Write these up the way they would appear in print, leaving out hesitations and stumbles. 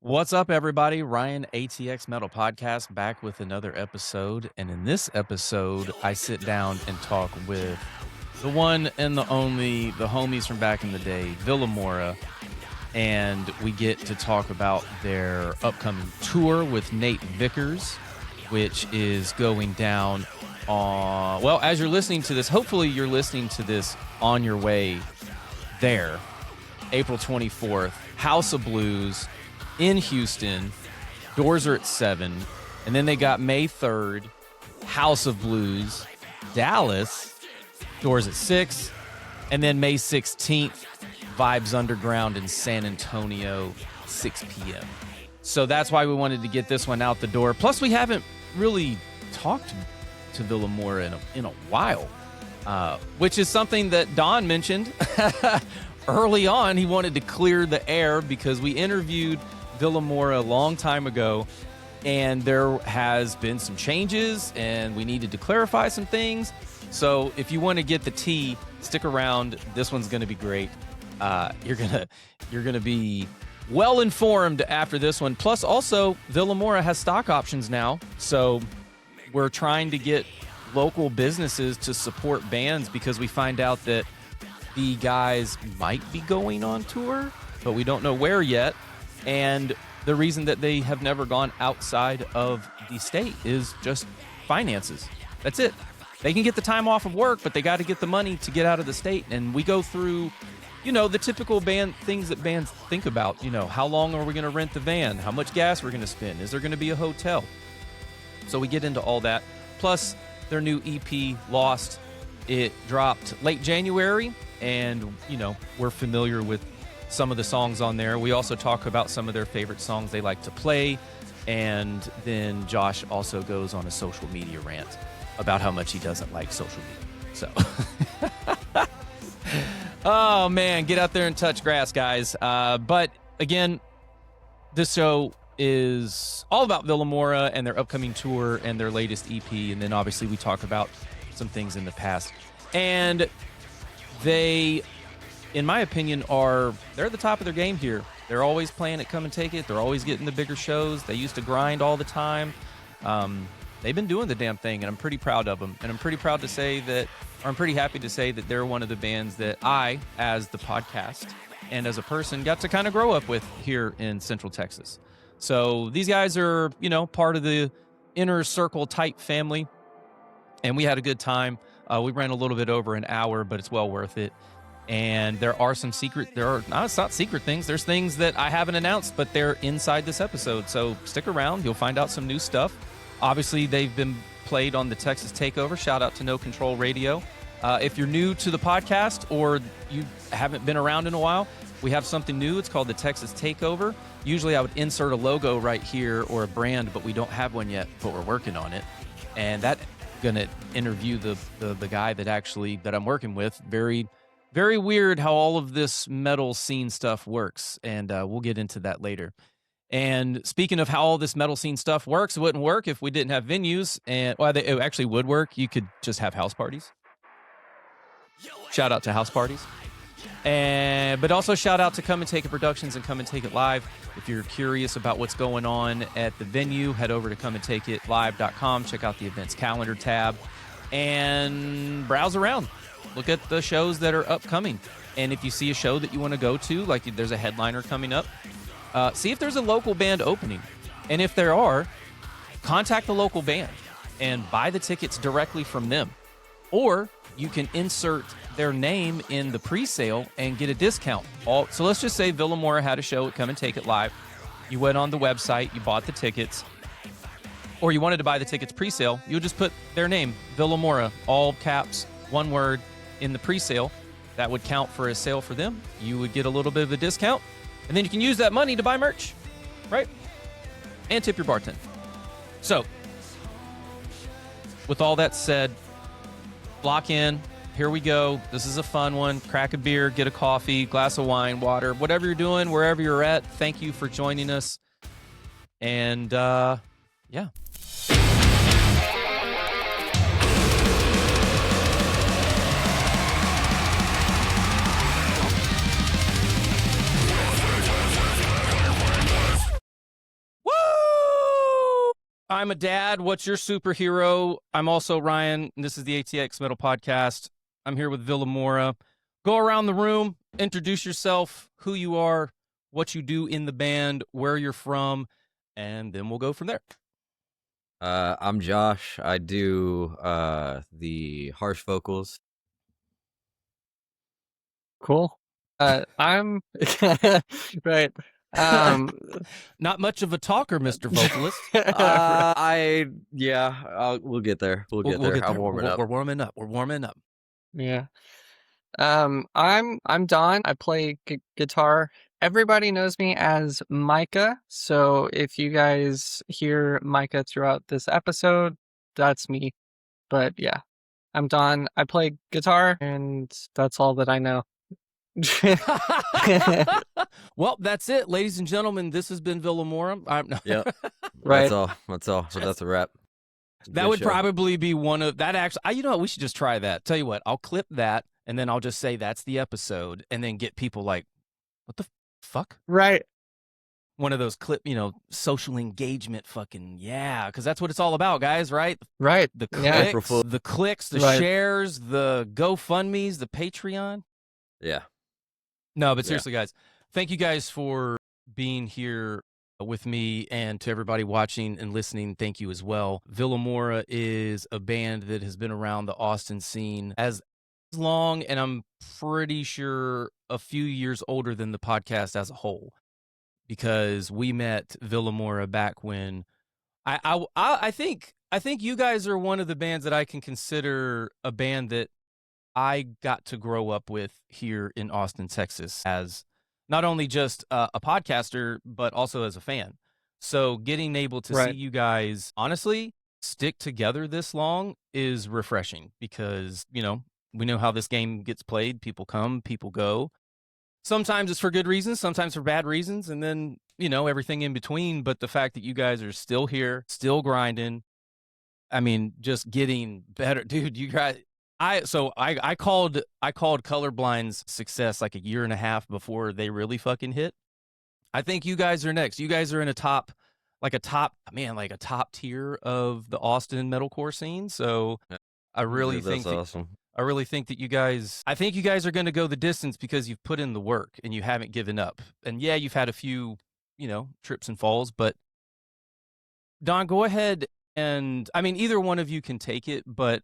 What's up, everybody? Ryan, ATX Metal Podcast, back with another episode. And in this episode, I sit down and talk with the one and the only, the homies from back in the day, Vilamoura. And we get to talk about their upcoming tour with Nate Vickers, which is going down on, well, as you're listening to this, hopefully you're listening to this on your way there. April 24th, House of Blues in Houston. Doors are at 7. And then they got May 3rd, House of Blues, Dallas. Doors at 6. And then May 16th, Vibes Underground in San Antonio, 6 p.m. So that's why we wanted to get this one out the door. Plus, we haven't really talked to Vilamoura in a while, which is something that Don mentioned early on. He wanted to clear the air because we interviewed Vilamoura a long time ago, and there has been some changes, and we needed to clarify some things. So if you want to get the tea, stick around. This one's going to be great. You're gonna be well informed after this one. Plus, also, Vilamoura has stock options now, so we're trying to get local businesses to support bands because we find out that the guys might be going on tour, but we don't know where yet. And the reason that they have never gone outside of the state is just finances. That's it. They can get the time off of work, but they got to get the money to get out of the state. And we go through, the typical band things that bands think about. How long are we going to rent the van? How much gas we're going to spend? Is there going to be a hotel? So we get into all that. Plus, their new EP, Lost, it dropped late January. And, we're familiar with some of the songs on there. We also talk about some of their favorite songs they like to play. And then Josh also goes on a social media rant about how much he doesn't like social media. So, oh man, get out there and touch grass, guys. But again, this show is all about Vilamoura and their upcoming tour and their latest EP. And then obviously we talk about some things in the past. And they, in my opinion, they're at the top of their game here. They're always playing at Come and Take It. They're always getting the bigger shows. They used to grind all the time. They've been doing the damn thing, and I'm pretty proud of them. And I'm pretty happy to say that they're one of the bands that I, as the podcast and as a person, got to kind of grow up with here in Central Texas. So these guys are, part of the inner circle type family, and we had a good time. We ran a little bit over an hour, but it's well worth it. And it's not secret things. There's things that I haven't announced, but they're inside this episode. So stick around. You'll find out some new stuff. Obviously, they've been played on the Texas Takeover. Shout out to No Control Radio. If you're new to the podcast or you haven't been around in a while, we have something new. It's called the Texas Takeover. Usually I would insert a logo right here or a brand, but we don't have one yet, but we're working on it. And that's going to interview the guy that I'm working with. Very, very weird how all of this metal scene stuff works. And we'll get into that later. And speaking of how all this metal scene stuff works, it wouldn't work if we didn't have venues. And it actually would work. You could just have house parties. Shout out to house parties. But also shout out to Come and Take It Productions and Come and Take It Live. If you're curious about what's going on at the venue, head over to comeandtakeitlive.com. Check out the events calendar tab and browse around. Look at the shows that are upcoming. And if you see a show that you want to go to, like there's a headliner coming up, see if there's a local band opening. And if there are, contact the local band and buy the tickets directly from them. Or you can insert their name in the pre-sale and get a discount. So let's just say Vilamoura had a show at Come and Take It Live. You went on the website, you bought the tickets, or you wanted to buy the tickets pre-sale, you'll just put their name, Vilamoura, all caps, one word, in the pre-sale. That would count for a sale for them. You would get a little bit of a discount, and then you can use that money to buy merch, right? And tip your bartender. So, with all that said, block in. Here we go. This is a fun one. Crack a beer, get a coffee, glass of wine, water, whatever you're doing, wherever you're at. Thank you for joining us. And, yeah. I'm a dad. What's your superhero? I'm also Ryan. And this is the ATX Metal Podcast. I'm here with Vilamoura. Go around the room, introduce yourself, who you are, what you do in the band, where you're from, and then we'll go from there. I'm Josh. I do the harsh vocals. Cool. I'm right. Not much of a talker, Mr. Vocalist. We'll get there. We'll get there. I'm warming up. We're warming up. We're warming up. Yeah. I'm Don. I play guitar. Everybody knows me as Micah. So if you guys hear Micah throughout this episode, that's me. But yeah, I'm Don. I play guitar, and that's all that I know. Well, that's it, ladies and gentlemen. This has been Vilamoura. Yep. Right. That's all. That's a wrap. That would probably be one of that. Actually, you know what? We should just try that. Tell you what, I'll clip that and then I'll just say that's the episode, and then get people like, "What the fuck?" Right. One of those social engagement fucking because that's what it's all about, guys. Right? Right. The Yeah. clicks, the Right. shares, the GoFundMe's, the Patreon. Yeah. No, but seriously, guys, thank you guys for being here with me, and to everybody watching and listening, thank you as well. Vilamoura is a band that has been around the Austin scene as long, and I'm pretty sure a few years older than the podcast as a whole, because we met Vilamoura back when I think you guys are one of the bands that I can consider a band that I got to grow up with here in Austin, Texas, as not only just a podcaster, but also as a fan. So getting able to see you guys, honestly, stick together this long is refreshing, because, we know how this game gets played. People come, people go. Sometimes it's for good reasons, sometimes for bad reasons, and then, everything in between. But the fact that you guys are still here, still grinding, I mean, just getting better. Dude, you guys, I called Colorblind's success like a year and a half before they really fucking hit. I think you guys are next. You guys are in a top tier of the Austin metalcore scene. So I really think that's awesome. I really think that you guys are going to go the distance, because you've put in the work and you haven't given up. And yeah, you've had a few, trips and falls, but Don, go ahead. And I mean, either one of you can take it, but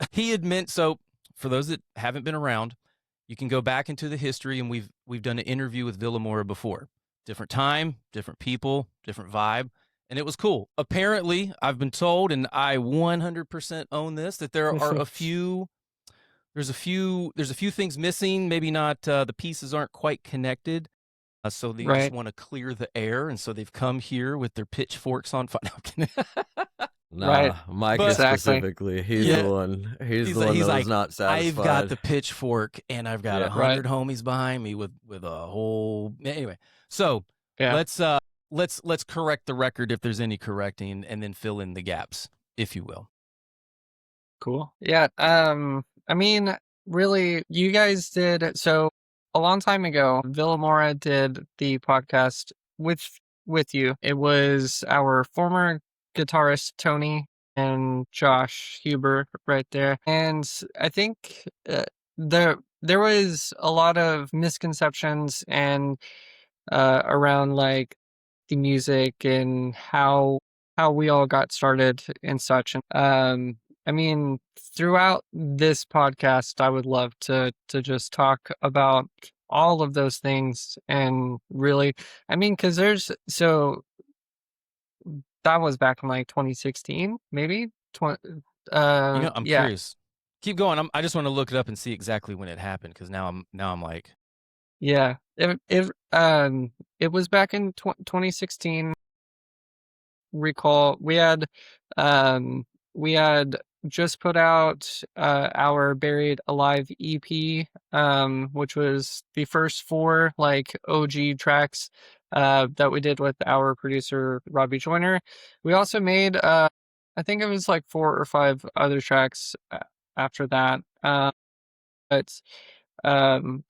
so for those that haven't been around, you can go back into the history, and we've done an interview with Vilamoura before. Different time, different people, different vibe, and it was cool. Apparently, I've been told, and I 100% own this, that there are a few things missing. Maybe not, the pieces aren't quite connected. So they just want to clear the air, and so they've come here with their pitchforks on fire. Mike specifically. He's the one. He's the one that was not satisfied. I've got the pitchfork, and I've got 100 homies behind me with a whole. Anyway, so let's correct the record if there's any correcting, and then fill in the gaps, if you will. Cool. Yeah. I mean, really, you guys did so a long time ago. Vilamoura did the podcast with you. It was our former guitarist Tony and Josh Huber right there, and I think there was a lot of misconceptions and around like the music and how we all got started and such. And I mean, throughout this podcast, I would love to just talk about all of those things. And really, I mean, because that was back in like 2016, maybe. I'm curious. Keep going. I just want to look it up and see exactly when it happened, because now I'm like, yeah, it was back in 2016. Recall we had just put out our Buried Alive EP, which was the first 4 like OG tracks that we did with our producer Robbie Joyner. We also made I think it was like 4 or 5 other tracks after that. But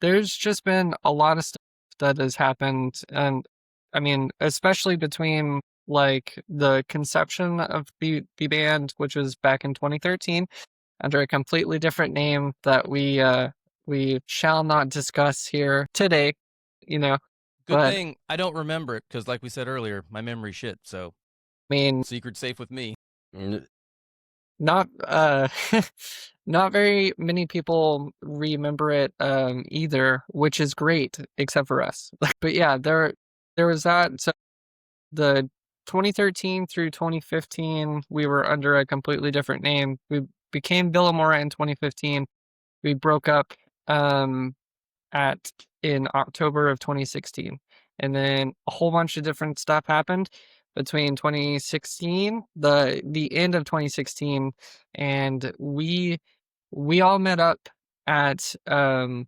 there's just been a lot of stuff that has happened, and I mean, especially between like the conception of the band, which was back in 2013, under a completely different name that we shall not discuss here today, you know. Good But thing I don't remember it because, like we said earlier, my memory shit. So, I mean, secret safe with me. not not very many people remember it either, which is great, except for us. But yeah, there was that. So the 2013 through 2015, we were under a completely different name. We became Vilamoura in 2015. We broke up in October of 2016. And then a whole bunch of different stuff happened between 2016, the end of 2016, and we all met up at a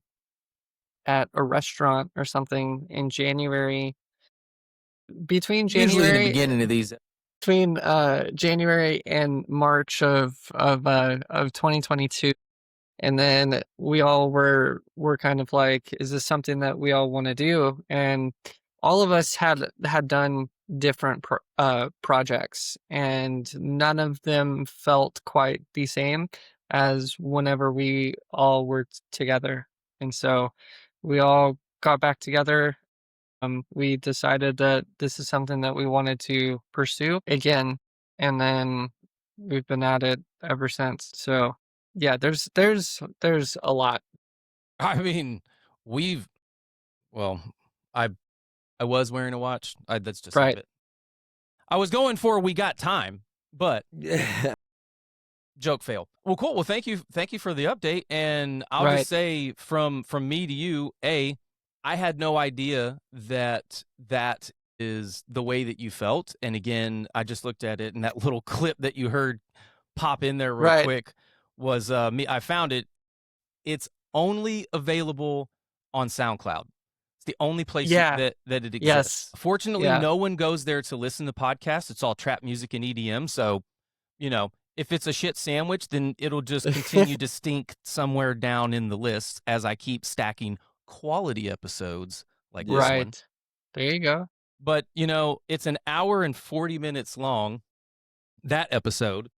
restaurant or something in January, between Usually in the January beginning of these. between January and March of 2022. And then we all were kind of like, is this something that we all want to do? And all of us had done different projects, and none of them felt quite the same as whenever we all were together. And so we all got back together. We decided that this is something that we wanted to pursue again, and then we've been at it ever since. So yeah, there's a lot. I mean, well, I was wearing a watch. That's just Right. habit. I was going for we got time, but joke failed. Well, cool. Well, thank you for the update. And I'll Right. just say from me to you, I had no idea that is the way that you felt. And again, I just looked at it, and that little clip that you heard pop in there real Right. quick was me. I found it. It's only available on SoundCloud. It's the only place that it exists. Yes. Fortunately, Yeah. no one goes there to listen to podcasts. It's all trap music and EDM. So, if it's a shit sandwich, then it'll just continue to stink somewhere down in the list as I keep stacking quality episodes like this one. Right. There you go. But, it's an hour and 40 minutes long, that episode.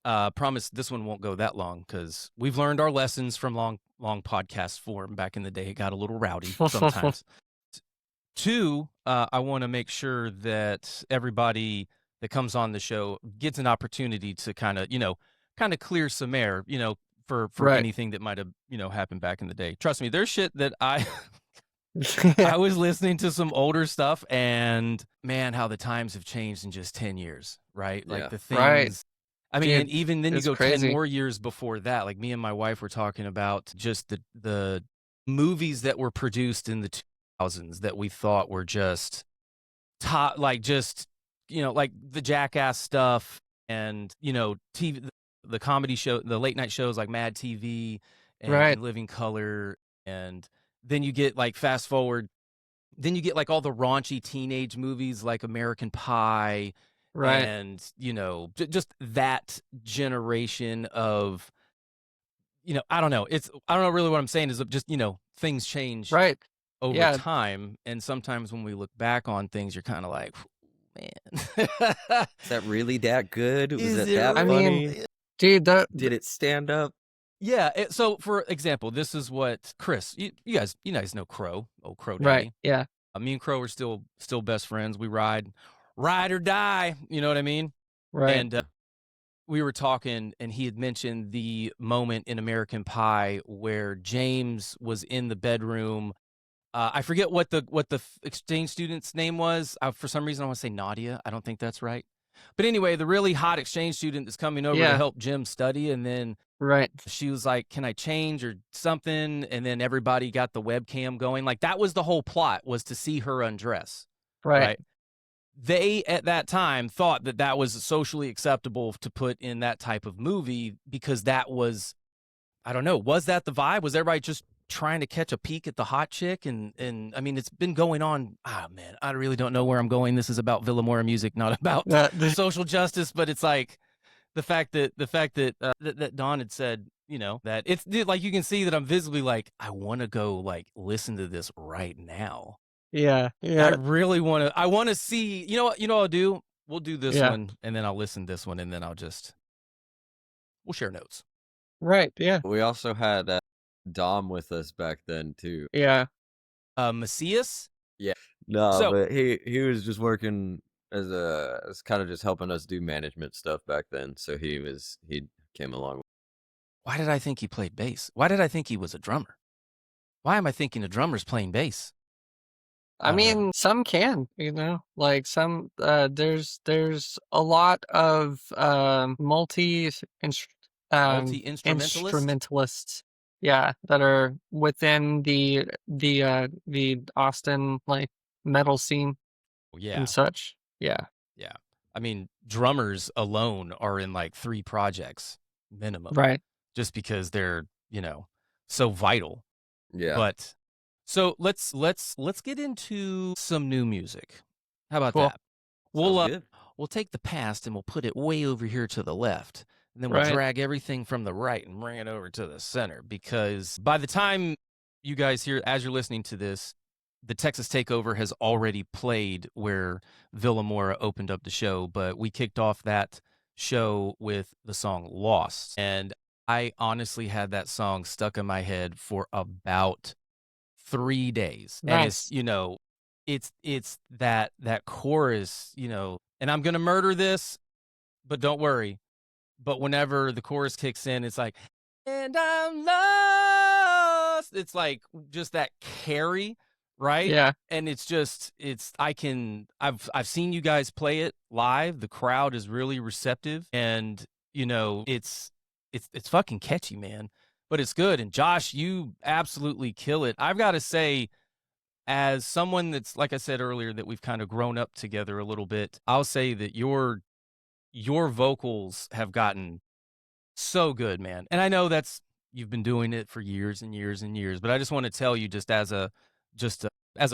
Promise this one won't go that long because we've learned our lessons from long podcast form. Back in the day, it got a little rowdy sometimes. Two, I want to make sure that everybody that comes on the show gets an opportunity to kind of clear some air, for Right. anything that might have, happened back in the day. Trust me, there's shit that I was listening to some older stuff, and man, how the times have changed in just 10 years, right? Like the things. Right. I mean, Dude, and even then you go crazy. 10 more years before that. Like me and my wife were talking about just the movies that were produced in the 2000s that we thought were just top, like just, like the Jackass stuff and, TV, the comedy show, the late night shows like Mad TV and Living Color. And then you get like fast forward, then you get like all the raunchy teenage movies like American Pie. Right. And, just that generation of, I don't know. I don't know really what I'm saying is just, things change over time. And sometimes when we look back on things, you're kind of like, man, is that really that good? Was it that I funny? mean, dude, did it stand up? Yeah. So for example, this is what Chris, you guys know Crow, old Crow Daddy. Right. Yeah. Me and Crow are still best friends. We ride or die. You know what I mean? Right. And we were talking, and he had mentioned the moment in American Pie where James was in the bedroom. I forget what the exchange student's name was. For some reason, I want to say Nadia. I don't think that's right. But anyway, the really hot exchange student that's coming over to help Jim study, and then she was like, "Can I change or something?" And then everybody got the webcam going. Like that was the whole plot, was to see her undress. Right. They at that time thought that was socially acceptable to put in that type of movie because that was, I don't know, was that the vibe? Was everybody just trying to catch a peek at the hot chick? And I mean, it's been going on. Man, I really don't know where I'm going. This is about Vilamoura music, not about social justice. But it's like the fact that that Don had said, that it's like you can see that I'm visibly like, I want to go like listen to this right now. Yeah. I really want to. I want to see. You know what? I'll do. we'll do this one, and then I'll listen to this one, and then we'll share notes. Right. Yeah. We also had Dom with us back then too. Yeah. Macias? Yeah. No, So- but he was just working as kind of just helping us do management stuff back then. So he came along. Why did I think he played bass? Why did I think he was a drummer? Why am I thinking a drummer's playing bass? I mean, some can, like some, there's a lot of instrumentalists, yeah, that are within the Austin like metal scene and such. Yeah. Yeah. I mean, drummers alone are in like 3 projects minimum. Right. Just because they're, so vital. Yeah. But so let's get into some new music. How about Cool. that? We'll take the past and we'll put it way over here to the left. And then we'll drag everything from the right and bring it over to the center. Because by the time you guys hear, as you're listening to this, the Texas Takeover has already played where Vilamoura opened up the show. But we kicked off that show with the song Lost. And I honestly had that song stuck in my head for about 3 days. Nice. And it's that chorus, and I'm going to murder this, but don't worry. But whenever the chorus kicks in, it's like, and I'm lost. It's like just that carry, right? Yeah. And I've seen you guys play it live. The crowd is really receptive, and it's fucking catchy, man. But it's good. And Josh, you absolutely kill it. I've got to say, as someone that's, like I said earlier, that we've kind of grown up together a little bit, I'll say that your vocals have gotten so good, man. And I know you've been doing it for years and years and years, but I just want to tell you, just as a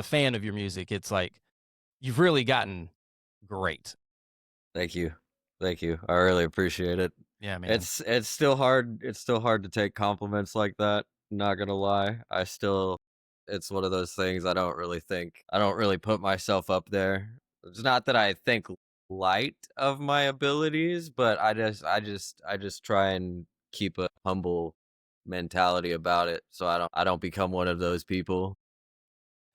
fan of your music, it's like you've really gotten great. Thank you. I really appreciate it. Yeah, man. It's still hard to take compliments like that, not gonna lie. It's one of those things I don't really put myself up there. It's not that I think light of my abilities, but I just try and keep a humble mentality about it, so I don't become one of those people.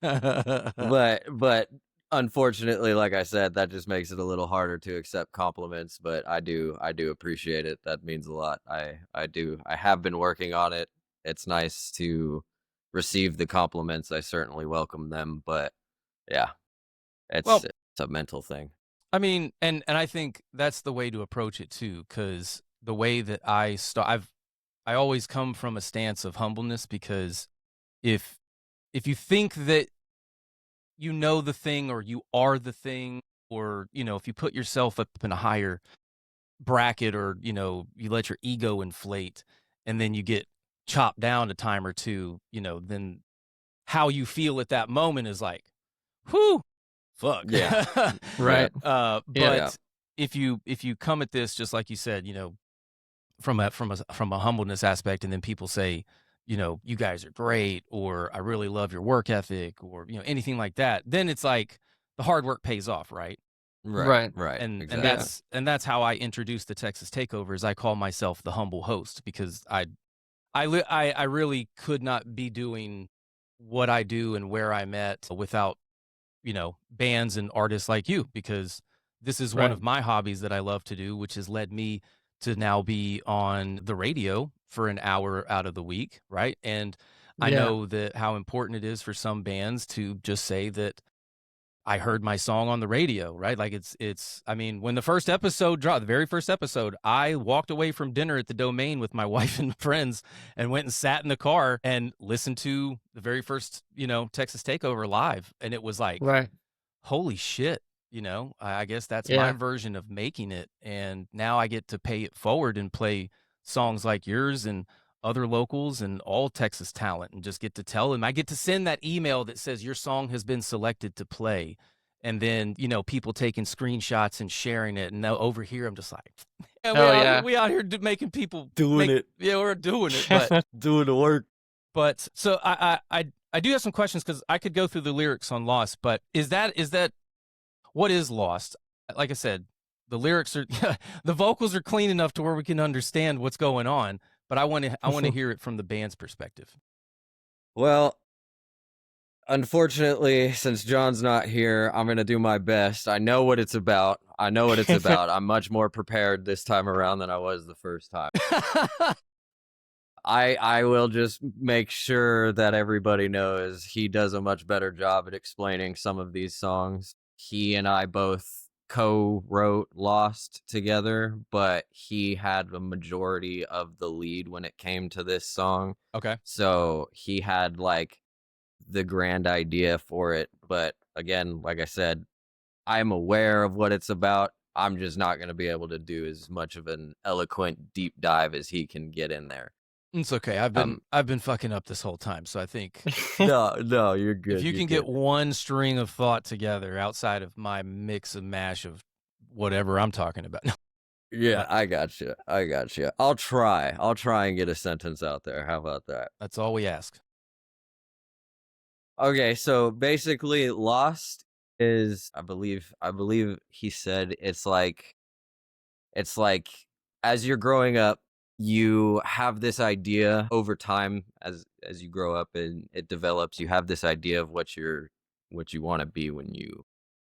But unfortunately, like I said, that just makes it a little harder to accept compliments, but I do appreciate it. That means a lot. I have been working on it. It's nice to receive the compliments. I certainly welcome them, but yeah, it's a mental thing. I mean, and I think that's the way to approach it too, because the way that I always come from a stance of humbleness, because if you think that you know the thing, or you are the thing, or if you put yourself up in a higher bracket, or you let your ego inflate, and then you get chopped down a time or two, then how you feel at that moment is like, whew, fuck. Yeah. Right. But if you come at this, just like you said, from a humbleness aspect, and then people say, you guys are great, or I really love your work ethic, or anything like that, then it's like the hard work pays off, right? Right. And exactly. and that's how I introduce the Texas Takeover, is I call myself the humble host, because I really could not be doing what I do and where I'm at without bands and artists like you, because this is one of my hobbies that I love to do, which has led me to now be on the radio for an hour out of the week, right? And I know that how important it is for some bands to just say that I heard my song on the radio, right? Like I mean, when the first episode dropped, the very first episode, I walked away from dinner at the Domain with my wife and friends and went and sat in the car and listened to the very first, Texas Takeover live. And it was like, holy shit. I guess that's my version of making it. And now I get to pay it forward and play songs like yours and other locals and all Texas talent, and just get to tell them. I get to send that email that says your song has been selected to play. And then, people taking screenshots and sharing it. And now over here, I'm just like, we out here making people doing it. Yeah, we're doing it, but doing the work. But so I do have some questions, because I could go through the lyrics on Lost, but is that what is Lost? like I said, the lyrics are the vocals are clean enough to where we can understand what's going on, but I want to hear it from the band's perspective. Well, unfortunately, since John's not here, I'm going to do my best. I know what it's about. I'm much more prepared this time around than I was the first time. I will just make sure that everybody knows he does a much better job at explaining some of these songs. He and I both co-wrote Lost together, but he had the majority of the lead when it came to this song. Okay. So he had like the grand idea for it. But again, like I said, I'm aware of what it's about. I'm just not going to be able to do as much of an eloquent deep dive as he can get in there. It's okay. I've been fucking up this whole time, so I think no, you're good. If you can get one string of thought together outside of my mix and mash of whatever I'm talking about. Yeah, I got you. I'll try and get a sentence out there. How about that? That's all we ask. Okay, so basically Lost is I believe he said it's like as you're growing up, you have this idea over time as you grow up and it develops, you have this idea of what you want to be when you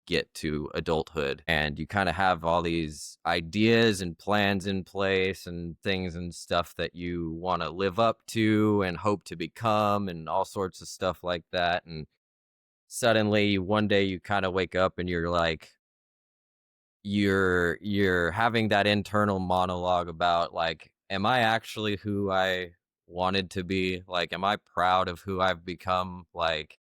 get to adulthood, and you kind of have all these ideas and plans in place and things and stuff that you want to live up to and hope to become and all sorts of stuff like that. And suddenly one day you kind of wake up and you're like, you're having that internal monologue about like, am I actually who I wanted to be? Like, am I proud of who I've become? Like,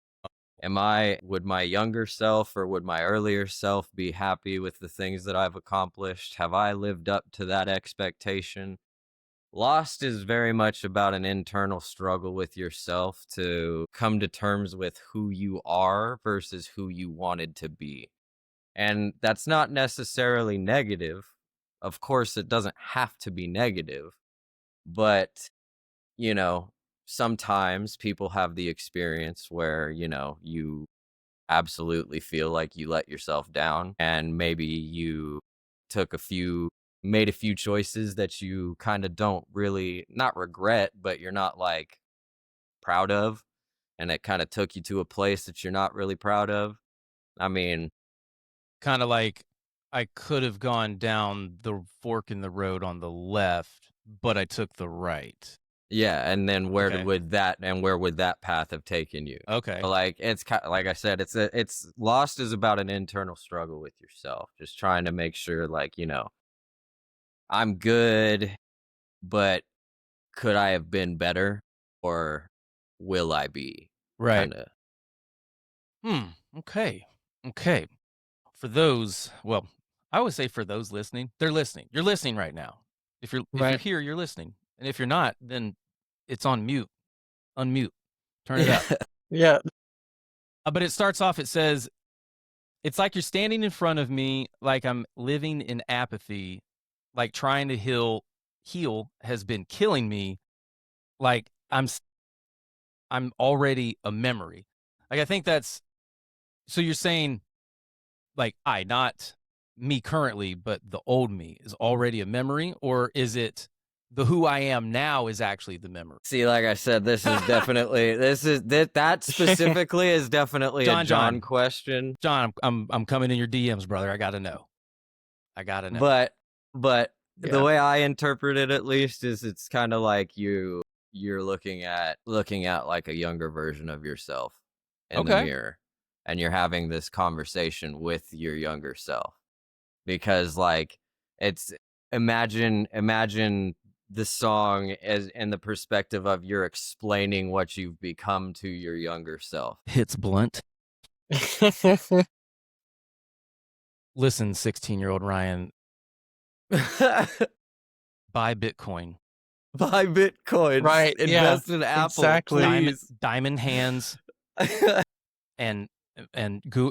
would my younger self or would my earlier self be happy with the things that I've accomplished? Have I lived up to that expectation? Lost is very much about an internal struggle with yourself to come to terms with who you are versus who you wanted to be. And that's not necessarily negative. Of course, it doesn't have to be negative, but you know, sometimes people have the experience where, you absolutely feel like you let yourself down and maybe you made a few choices that you kind of don't really not regret, but you're not like proud of, and it kind of took you to a place that you're not really proud of. I mean, kind of like I could have gone down the fork in the road on the left, but I took the right. yeah, and then where Okay. would that path have taken you? Okay. But like it's kind like I said, it's Lost is about an internal struggle with yourself, just trying to make sure like, I'm good, but could I have been better or will I be? Right. Kinda. Okay. Okay. For those, well, I would say for those listening, they're listening. You're listening right now. If you're Right. here, you're listening. And if you're not, then it's on mute. Unmute. Turn it up. Yeah. But it starts off, it says, it's like you're standing in front of me, like I'm living in apathy, like trying to heal has been killing me, like I'm already a memory. Like I think that's, so you're saying like not me currently, but the old me is already a memory, or is it the who I am now is actually the memory? See, like I said, this is definitely that specifically is definitely a John question. John, I'm coming in your DMs, brother. I gotta know. But Yeah. the way I interpret it, at least, is it's kind of like you're looking at like a younger version of yourself in the mirror, and you're having this conversation with your younger self, because like it's imagine the song as in the perspective of you're explaining what you've become to your younger self. Hits blunt. Listen, 16-year-old Ryan, buy Bitcoin. Buy Bitcoin. Right. Invest in Apple. Exactly. Please. Diamond hands. and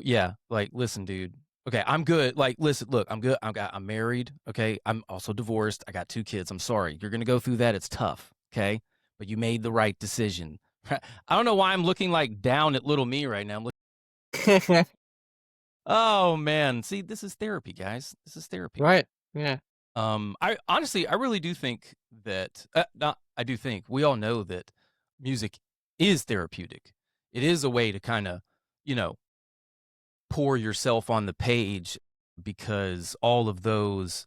yeah, like listen, dude. Okay, I'm good. Like, listen, look, I'm good. I'm married. Okay, I'm also divorced. I got 2 kids. I'm sorry. You're gonna go through that. It's tough. Okay, but you made the right decision. I don't know why I'm looking like down at little me right now. Oh man, see, this is therapy, guys. This is therapy. Right. Yeah. I honestly, I really do think that, not, I do think we all know that music is therapeutic. It is a way to kind of, you know, pour yourself on the page because all of those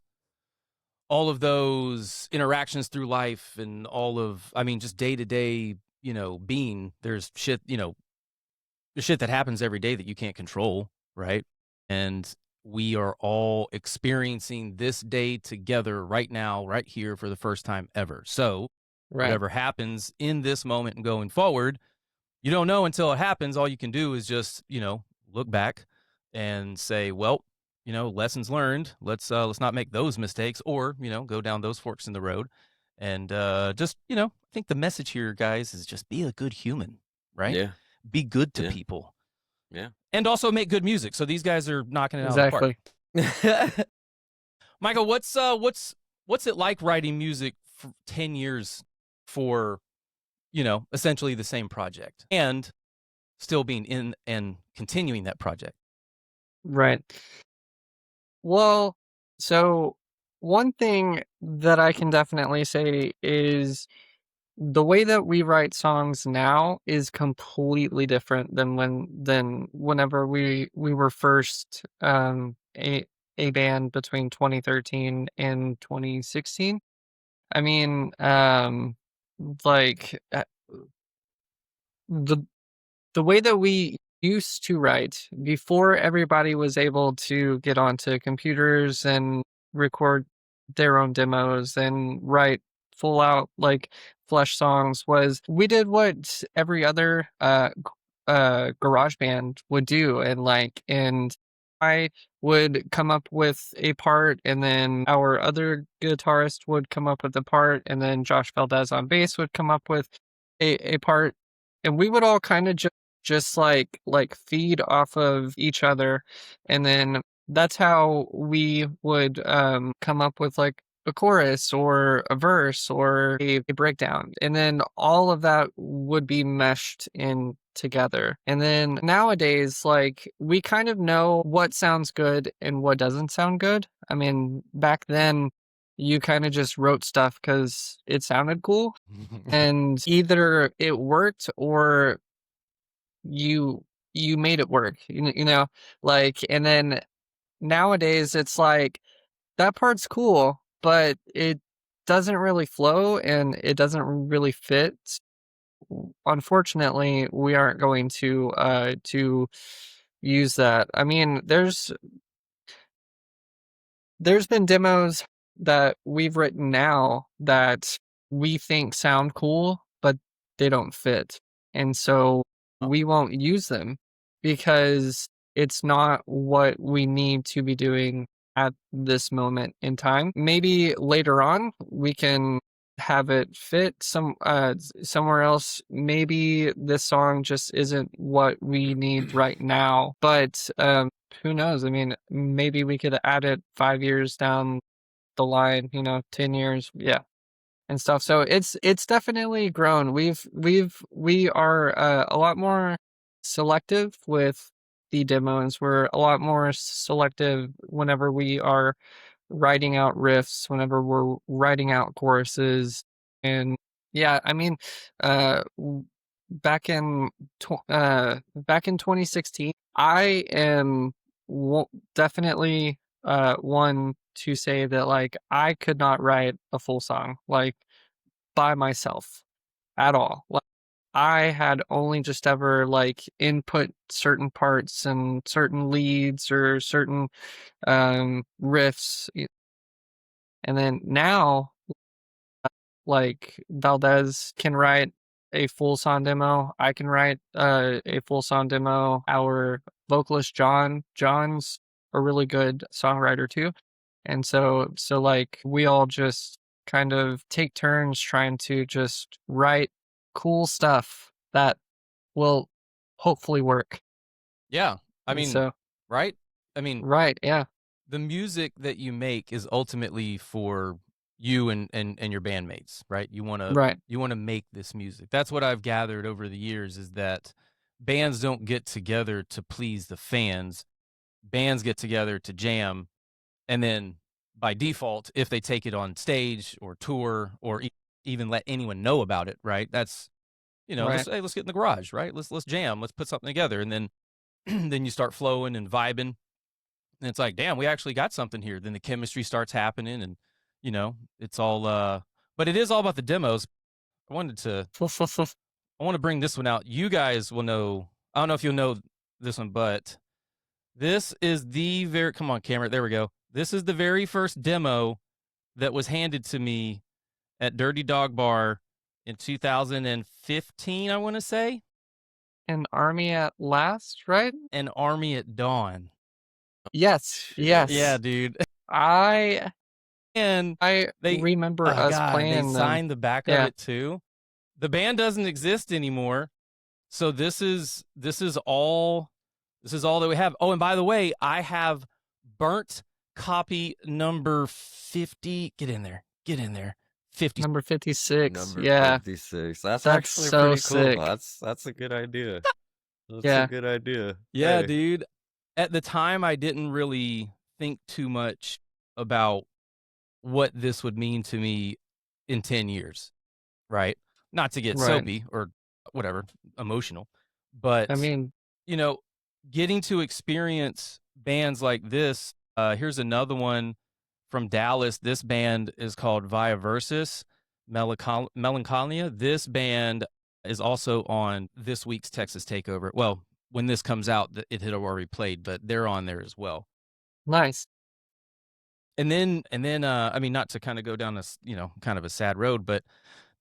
interactions through life and all of, I mean, just day to day, being, there's shit, the shit that happens every day that you can't control, right? And we are all experiencing this day together right now, right here for the first time ever. So, Right. whatever happens in this moment and going forward, you don't know until it happens. All you can do is just, look back and say, well, lessons learned. Let's not make those mistakes or, go down those forks in the road. And just, I think the message here, guys, is just be a good human, right? Yeah. Be good to Yeah. people. Yeah. And also make good music. So these guys are knocking it out of the park. Exactly. Michael, what's it like writing music for 10 years for, essentially the same project and still being in and continuing that project? Right. Well, so one thing that I can definitely say is the way that we write songs now is completely different than whenever we were first a band between 2013 and 2016. I mean, like the the way that we used to write before everybody was able to get onto computers and record their own demos and write full out like flesh songs was we did what every other garage band would do, and I would come up with a part, and then our other guitarist would come up with a part, and then Josh Valdez on bass would come up with a part, and we would all kind of just like feed off of each other, and then that's how we would come up with like a chorus or a verse or a breakdown, and then all of that would be meshed in together. And then nowadays, like, we kind of know what sounds good and what doesn't sound good. I mean, back then you kind of just wrote stuff because it sounded cool, and either it worked or you you made it work, like. And then nowadays it's like that part's cool, but it doesn't really flow and it doesn't really fit. Unfortunately, we aren't going to use that. I mean, there's been demos that we've written now that we think sound cool, but they don't fit. And so we won't use them because it's not what we need to be doing at this moment in time. Maybe later on we can have it fit somewhere else. Maybe this song just isn't what we need right now. But who knows? I mean, maybe we could add it 5 years down the line, 10 years, yeah, and stuff. So it's definitely grown. We are a lot more selective with the demos. We're a lot more selective whenever we are writing out riffs, whenever we're writing out choruses. And yeah, I mean, back in back in 2016, I am definitely one to say that like I could not write a full song like by myself at all. Like, I had only just ever like input certain parts and certain leads or certain riffs, and then now like Valdez can write a full song demo. I can write a full song demo. Our vocalist John's a really good songwriter too. And so like we all just kind of take turns trying to just write cool stuff that will hopefully work. Yeah. I And mean, so right? I mean, right, yeah. the music that you make is ultimately for you and your bandmates, right? Right. You want to make this music. That's what I've gathered over the years is that bands don't get together to please the fans. bands get together to jam, and then by default, if they take it on stage or tour or even let anyone know about it, right? That's, Right. let's get in the garage, right? Let's jam, let's put something together, and then then you start flowing and vibing, and it's like, damn, we actually got something here. Then the chemistry starts happening, and it's all. But it is all about the demos. I wanted to. I want to bring this one out. You guys will know. I don't know if you'll know this one, but this is the very. Come on, camera. There we go. This is the very first demo that was handed to me at Dirty Dog Bar in 2015. I want to say An Army at Last, right? An Army at Dawn. Yes. Shit. Yes. Yeah, dude. And they remember us playing they signed the back Yeah. of it too. The band doesn't exist anymore, so this is all that we have. Oh, and by the way, I have burnt copy number 50. Get in there 50. number 56. Number Yeah. 56. That's That's actually so pretty sick. cool. That's a good idea. That's Yeah. a good idea. Yeah, Hey. dude. At the time, I didn't really think too much about what this would mean to me in 10 years, right? Not to get Right. soapy or whatever, emotional, but I mean, getting to experience bands like this. Here's another one from Dallas. This band is called Via Versus Melancholia. This band is also on this week's Texas Takeover. Well, when this comes out, it had already played, but they're on there as well. nice. And then, I mean, not to kind of go down this, kind of a sad road, but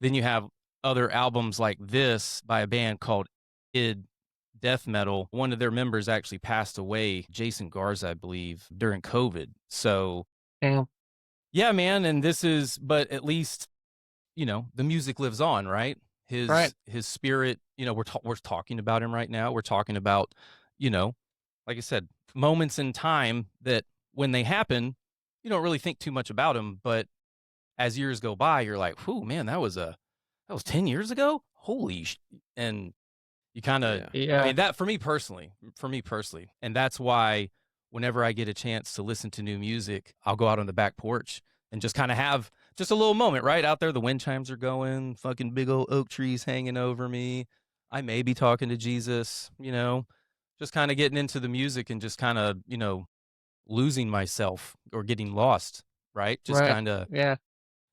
then you have other albums like this by a band called Id Death Metal. One of their members actually passed away, Jason Garza, I believe, during COVID. So, Damn. yeah, man. And but at least, the music lives on, right? His spirit, we're talking about him right now. We're talking about, like I said, moments in time that when they happen, you don't really think too much about them. But as years go by, you're like, whew, man, that was 10 years ago. Holy and you kind of, Yeah. I mean, that for me personally, and that's why whenever I get a chance to listen to new music, I'll go out on the back porch and just kind of have just a little moment right out there. The wind chimes are going, fucking big old oak trees hanging over me. I may be talking to Jesus, just kind of getting into the music and just kind of, losing myself or getting lost, right? Just Right. kind of, Yeah.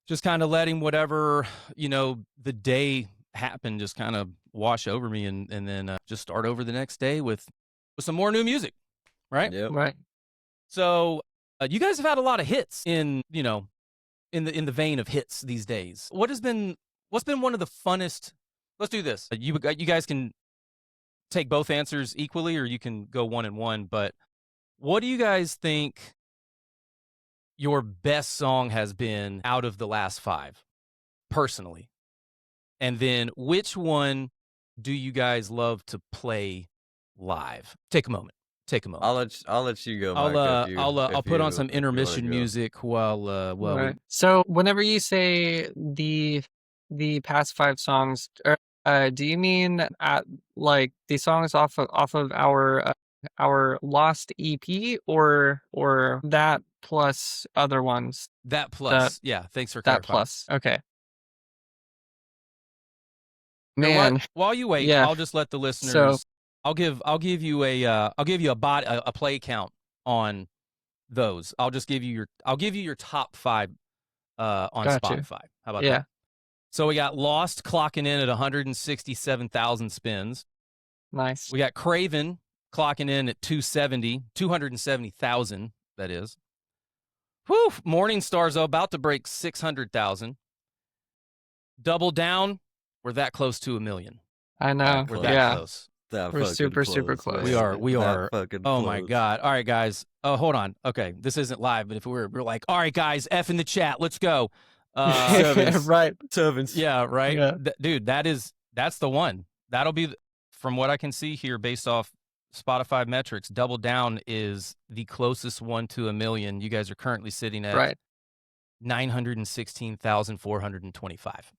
just kind of letting whatever, the day happen just kind of wash over me and then just start over the next day with some more new music, right? Yep. Right. So you guys have had a lot of hits in in the vein of hits these days. What's been one of the funnest? Let's do this. You guys can take both answers equally, or you can go one and one. But what do you guys think your best song has been out of the last 5, personally? And then which one do you guys love to play live? Take a moment. I'll let you go, Mike. I'll put on some intermission music while Right. So whenever you say the past 5 songs, do you mean like the songs off of our Lost EP or that plus other ones? that plus, yeah. Thanks for That clarifying. plus. Okay. You know what? Man, While you wait, yeah. I'll just let the listeners. I'll give you a play count on those. I'll give you your top 5 on Gotcha. Spotify. How about Yeah. that? So we got Lost clocking in at 167,000 spins. Nice. We got Craven clocking in at 270,000. That is. Whew. Morning Stars about to break 600,000. Double Down, we're that close to 1 million. I know. We're that Yeah. close. We're super close. We are. Fucking Oh my close. God. All right, guys. Hold on. Okay. This isn't live, but if we're like, all right, guys, F in the chat. Let's go. Sevens. Right. Sevens. Yeah, right. Yeah. Dude, that's the one. That'll be, from what I can see here based off Spotify metrics, Double Down is the closest one to 1 million. You guys are currently sitting at Right. 916,425.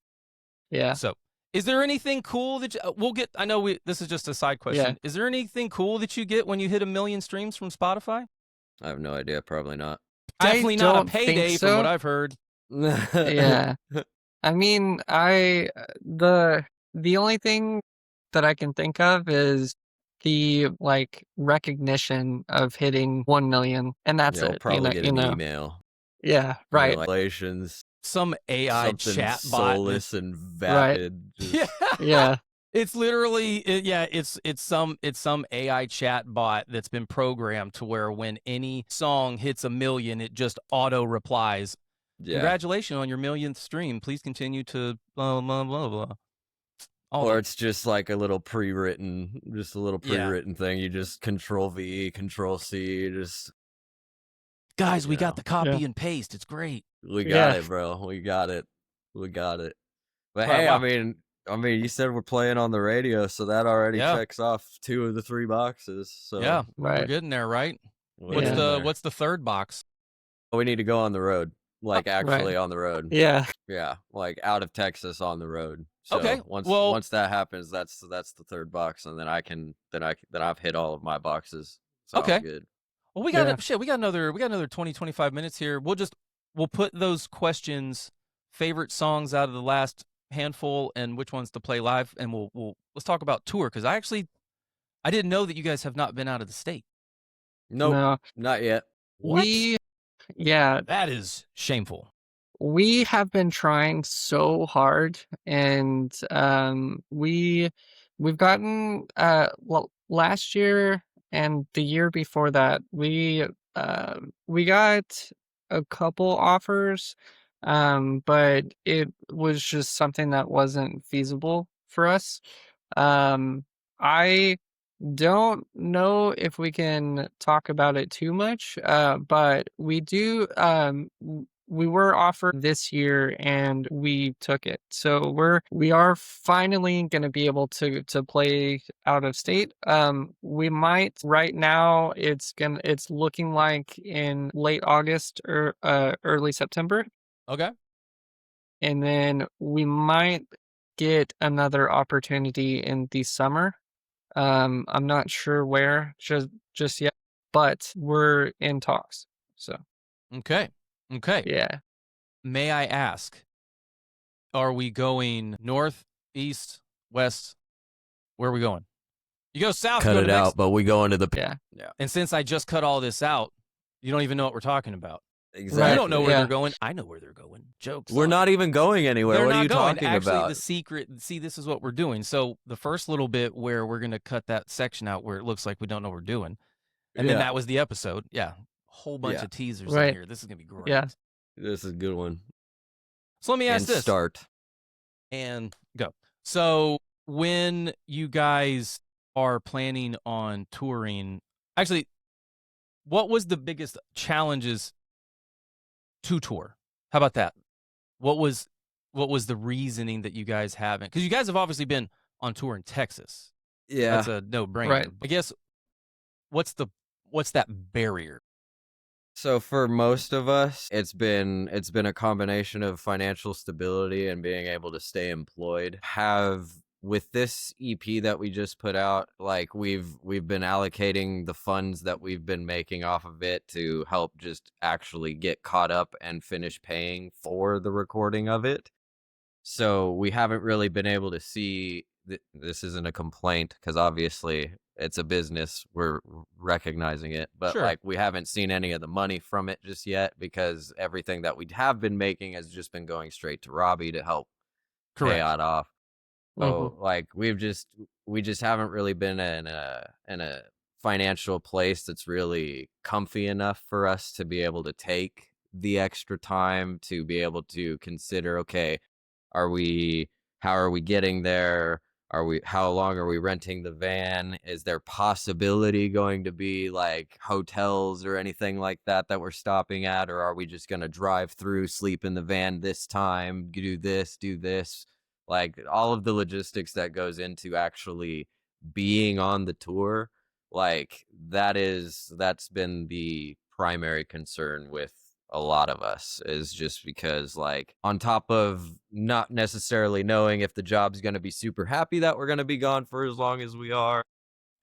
Yeah. So Is there anything cool that we'll get? I know this is just a side question. Is there anything cool that you get when you hit 1 million streams from Spotify? I have no idea. Probably not. Definitely not a payday from what I've heard. Yeah. I mean, the only thing that I can think of is the recognition of hitting 1 million, and that's You'll it. probably get an email. Yeah, right. Congratulations. Some AI Something chat soulless bot and vapid. Yeah. Yeah. It's literally it's some AI chat bot that's been programmed to where when any song hits 1 million, it just auto replies. Yeah. Congratulations on your 1,000th stream. Please continue to blah blah blah blah. Or it's just like a little pre-written thing. You just Control V, Control C, just guys, we got the copy and paste. It's great. We got it, bro. We got it. But hey, wow. I mean, you said we're playing on the radio, so that already checks off 2 of the 3 boxes. So yeah, we're getting there, right? What's the third box? We need to go on the road, actually on the road. Yeah, like out of Texas on the road. So okay. Once that happens, that's the third box, and then I've hit all of my boxes. So okay, I'm good. Well, we got another 20, 25 minutes here. We'll put those questions, favorite songs out of the last handful, and which ones to play live, and let's talk about tour, because I didn't know that you guys have not been out of the state. Nope, no, not yet. What? Yeah, that is shameful. We have been trying so hard, and we've gotten last year and the year before that we got a couple offers, but it was just something that wasn't feasible for us. I don't know if we can talk about it too much, but we do. We were offered this year and we took it. So we are finally going to be able to play out of state. We might right now. It's looking like in late August or early September. Okay. And then we might get another opportunity in the summer. I'm not sure where just yet, but we're in talks. So okay. Yeah. May I ask, are we going north, east, west? Where are we going? You go south. Cut it out, but we go into the yeah. And since I just cut all this out, you don't even know what we're talking about. Exactly. You don't know where they're going. I know where they're going. Jokes. We're not even going anywhere. What are you talking about? Actually, the secret. See, this is what we're doing. So the first little bit where we're going to cut that section out where it looks like we don't know what we're doing. And then that was the episode. Yeah. Whole bunch of teasers in here. This is going to be great. Yeah. This is a good one. So let me ask this. Start. And go. So when you guys are planning on touring, actually, what was the biggest challenges to tour? How about that? What was the reasoning that you guys haven't? Because you guys have obviously been on tour in Texas. Yeah, that's a no-brainer. Right. I guess what's that barrier? So for most of us, it's been a combination of financial stability and being able to stay employed. With this EP that we just put out, we've been allocating the funds that we've been making off of it to help just actually get caught up and finish paying for the recording of it. So we haven't really been able to see this isn't a complaint, because obviously it's a business, we're recognizing it, but sure. We haven't seen any of the money from it just yet, because everything that we have been making has just been going straight to Robbie to help pay it off. So we just haven't really been in a financial place that's really comfy enough for us to be able to take the extra time to be able to consider, okay, how are we getting there? How long are we renting the van? Is there possibility going to be hotels or anything like that we're stopping at? Or are we just going to drive through, sleep in the van this time, do this? All of the logistics that goes into actually being on the tour, that's been the primary concern with a lot of us, is just because, like, on top of not necessarily knowing if the job's going to be super happy that we're going to be gone for as long as we are,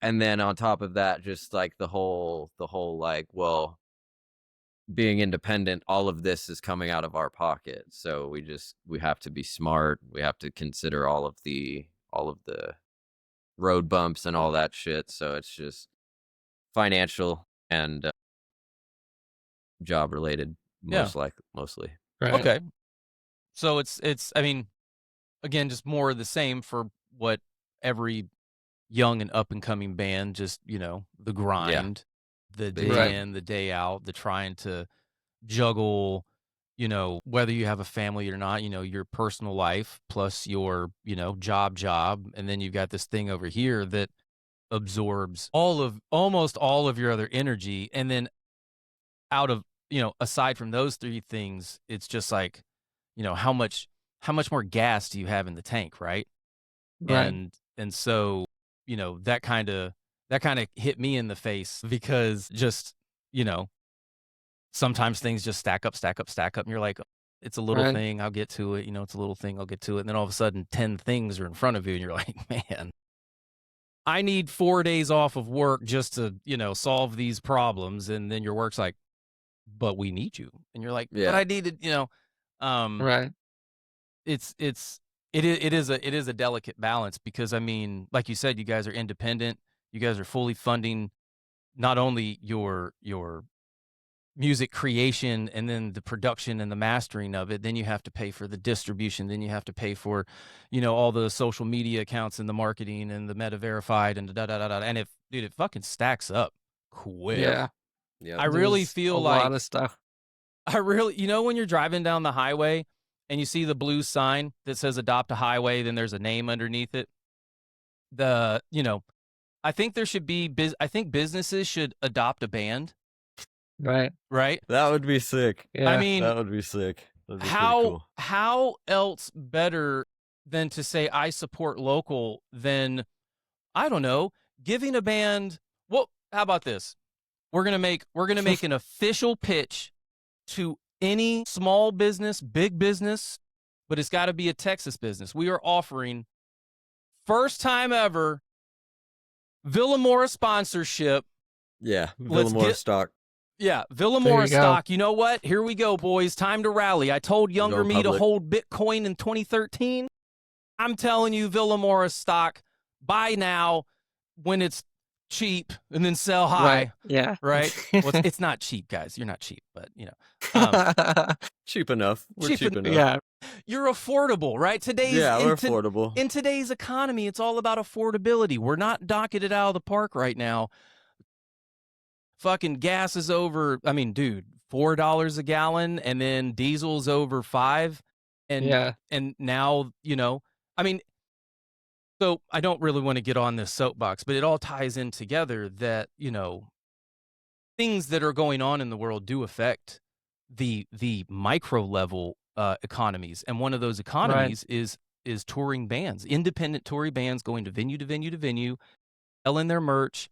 and then on top of that, just like the whole like, well, being independent, all of this is coming out of our pocket, so we have to be smart, we have to consider all of the road bumps and all that shit. So it's just financial and job related, Yeah. mostly. Right. Okay. So it's I mean, again, just more of the same for what every young and up and coming band, just, the Yeah, grind, the big day Right. time. in, the day out, the trying to juggle, whether you have a family or not, your personal life plus your, job. And then you've got this thing over here that absorbs almost all of your other energy. And then out of, aside from those three things, it's just like, how much more gas do you have in the tank, right? Right. And so, that kind of hit me in the face because just, you know, sometimes things just stack up, stack up, stack up, and you're like, it's a little Right. thing, I'll get to it, it's a little thing, I'll get to it. And then all of a sudden 10 things are in front of you and you're like, man, I need 4 days off of work just to, solve these problems. And then your work's like, but we need you. And you're like, but Yeah, I needed, um, Right. it is a delicate balance because I mean, like you said, you guys are independent. You guys are fully funding not only your music creation and then the production and the mastering of it, then you have to pay for the distribution, then you have to pay for, all the social media accounts and the marketing and the meta verified and da da da da. And if dude, it fucking stacks up quick. Yeah. yep, I really There's a feel lot of like stuff. when you're driving down the highway and you see the blue sign that says adopt a highway, then there's a name underneath it. The, I think there should be I think businesses should adopt a band, Right. right? that would be sick. I Yeah. mean, That would be sick. That'd be pretty how cool. how else better than to say I support local than I don't know, giving a band, well, how about this? We're going to make an official pitch to any small business, big business, but it's got to be a Texas business. We are offering first time ever Vilamoura sponsorship. Yeah, Let's Villamoore get stock. Yeah, There Vilamoura you go. stock. You know what? Here we go, boys. Time to rally. I told younger Going me to public. hold Bitcoin in 2013. I'm telling you, Villamoura stock, buy now when it's cheap and then sell Right. high, Yeah. right? Well, it's not cheap, guys. You're not cheap, but, um, Cheap enough. We're cheap cheap en- enough. Yeah. you're affordable, right? Yeah, we're affordable. In today's economy, it's all about affordability. We're not knocking it out of the park right now. Fucking gas is over. I mean, dude, $4 a gallon, and then diesel's over $5, and Yeah. and now I mean, so I don't really want to get on this soapbox, but it all ties in together that things that are going on in the world do affect the micro level economies, and one of those Right. economies is touring bands, independent touring bands going to venue to venue to venue, selling their merch,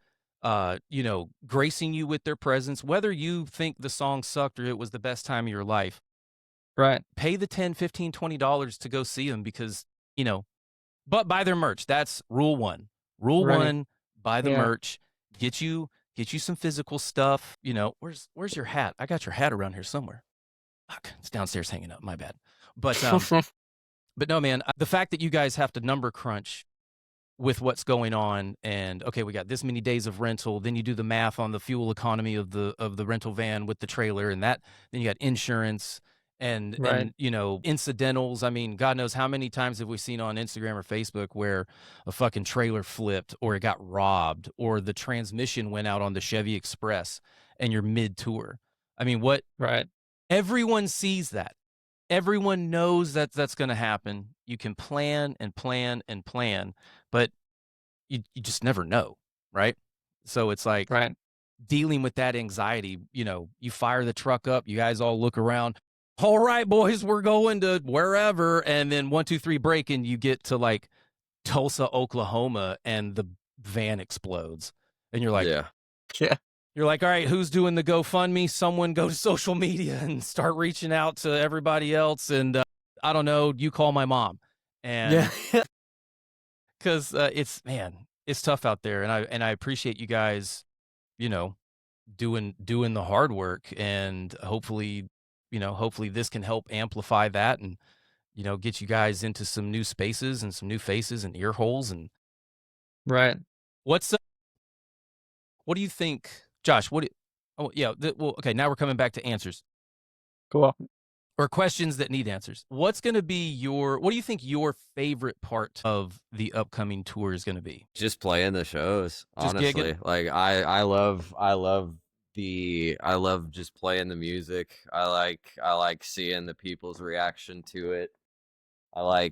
gracing you with their presence, whether you think the song sucked or it was the best time of your life. Right. Pay the $10, $15, $20 to go see them because, but buy their merch. That's rule one. Rule Right. one, buy the Yeah. merch. Get you some physical stuff. Where's your hat? I got your hat around here somewhere. Fuck, it's downstairs hanging up. My bad. But but no, man, the fact that you guys have to number crunch with what's going on, and okay, we got this many days of rental, then you do the math on the fuel economy of the rental van with the trailer, and that, then you got insurance and Right. incidentals. I mean, God knows how many times have we seen on Instagram or Facebook where a fucking trailer flipped or it got robbed or the transmission went out on the Chevy Express and you're mid tour. I mean, Right. everyone sees that. Everyone knows that that's going to happen. You can plan and plan and plan, but you just never know, right? So it's like Right. dealing with that anxiety. You fire the truck up, you guys all look around. All right, boys, we're going to wherever, and then 1, 2, 3 break, and you get to like Tulsa, Oklahoma, and the van explodes, and you're like, Yeah. Yeah. you're like, all right, who's doing the GoFundMe? Someone go to social media and start reaching out to everybody else. And I don't know, you call my mom. And because it's tough out there. And I appreciate you guys, you know, doing the hard work, and hopefully this can help amplify that, and get you guys into some new spaces and some new faces and ear holes. And Right. what's what do you think, Josh? Oh yeah, well, okay, now we're coming back to answers Cool. or questions that need answers. What do you think your favorite part of the upcoming tour is going to be? Just playing the shows, Just honestly. gigging? Like I love just playing the music. I like seeing the people's reaction to it. I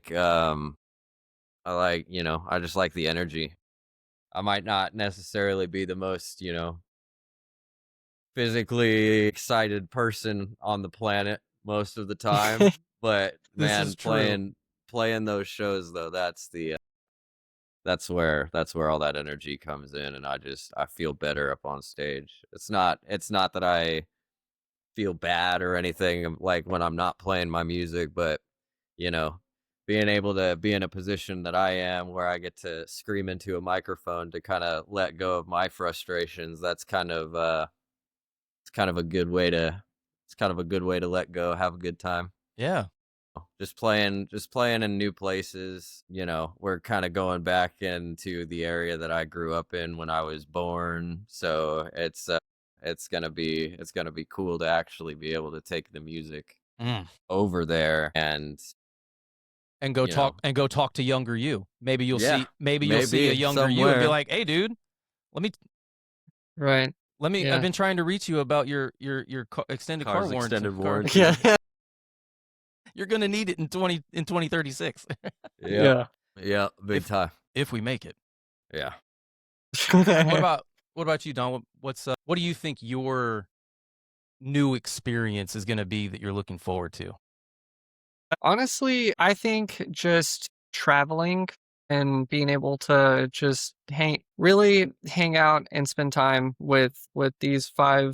just like the energy. I might not necessarily be the most, physically excited person on the planet most of the time, but This is man, true. playing those shows though, that's where all that energy comes in, and I feel better up on stage. It's not that I feel bad or anything like when I'm not playing my music, but you know, being able to be in a position that I am where I get to scream into a microphone to kind of let go of my frustrations, that's kind of it's kind of a good way to let go, have a good time. Yeah. Just playing in new places. We're kind of going back into the area that I grew up in when I was born, so it's gonna be cool to actually be able to take the music Mm. over there and And go you know talk to younger you. Maybe you'll yeah, see a maybe younger you and be somewhere. like, "Hey, dude, let me Right. I've Yeah. been trying to reach you about your extended car Car's warranty. extended warranty. Yeah. You're gonna need it in 2036 Yeah, Yeah. yeah, big if time. if we make it." Yeah. What about you, Don? What do you think your new experience is gonna be that you're looking forward to? Honestly, I think just traveling and being able to just really hang out and spend time with these 4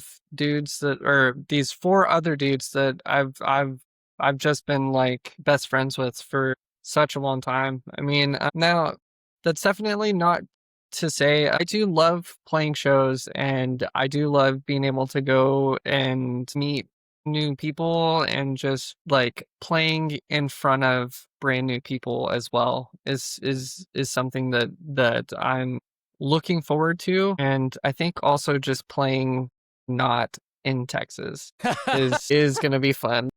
other dudes that I've just been like best friends with for such a long time. I mean, now that's definitely not to say I do love playing shows, and I do love being able to go and meet new people, and just like playing in front of brand new people as well is something that I'm looking forward to. And I think also just playing not in Texas is going to be fun.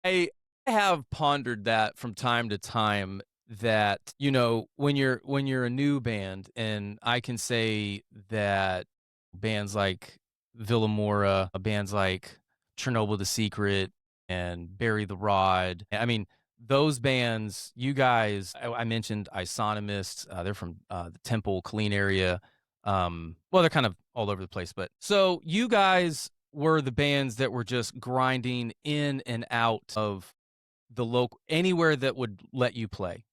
I have pondered that from time to time, that, when you're a new band, and I can say that bands like Vilamoura, bands like Chernobyl the Secret and Bury the Rod. I mean, those bands, you guys, I mentioned Isonomist, they're from the Temple, Killeen area. Well, they're kind of all over the place, but so you guys were the bands that were just grinding in and out of the local anywhere that would let you play,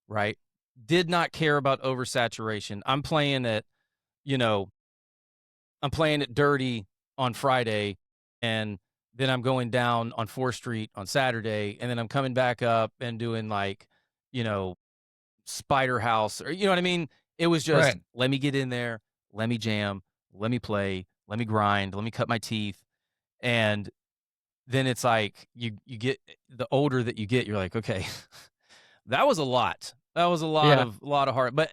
right? Did not care about oversaturation. You know, I'm playing it dirty on Friday, and then I'm going down on 4th Street on Saturday, and then I'm coming back up and doing like, you know, Spider House, or you know what I mean? It was just, Right. let me get in there, let me jam, let me play, let me grind, let me cut my teeth. And then it's like you get, the older that you get, you're like, okay, that was a lot. That was a Yeah. lot of heart. But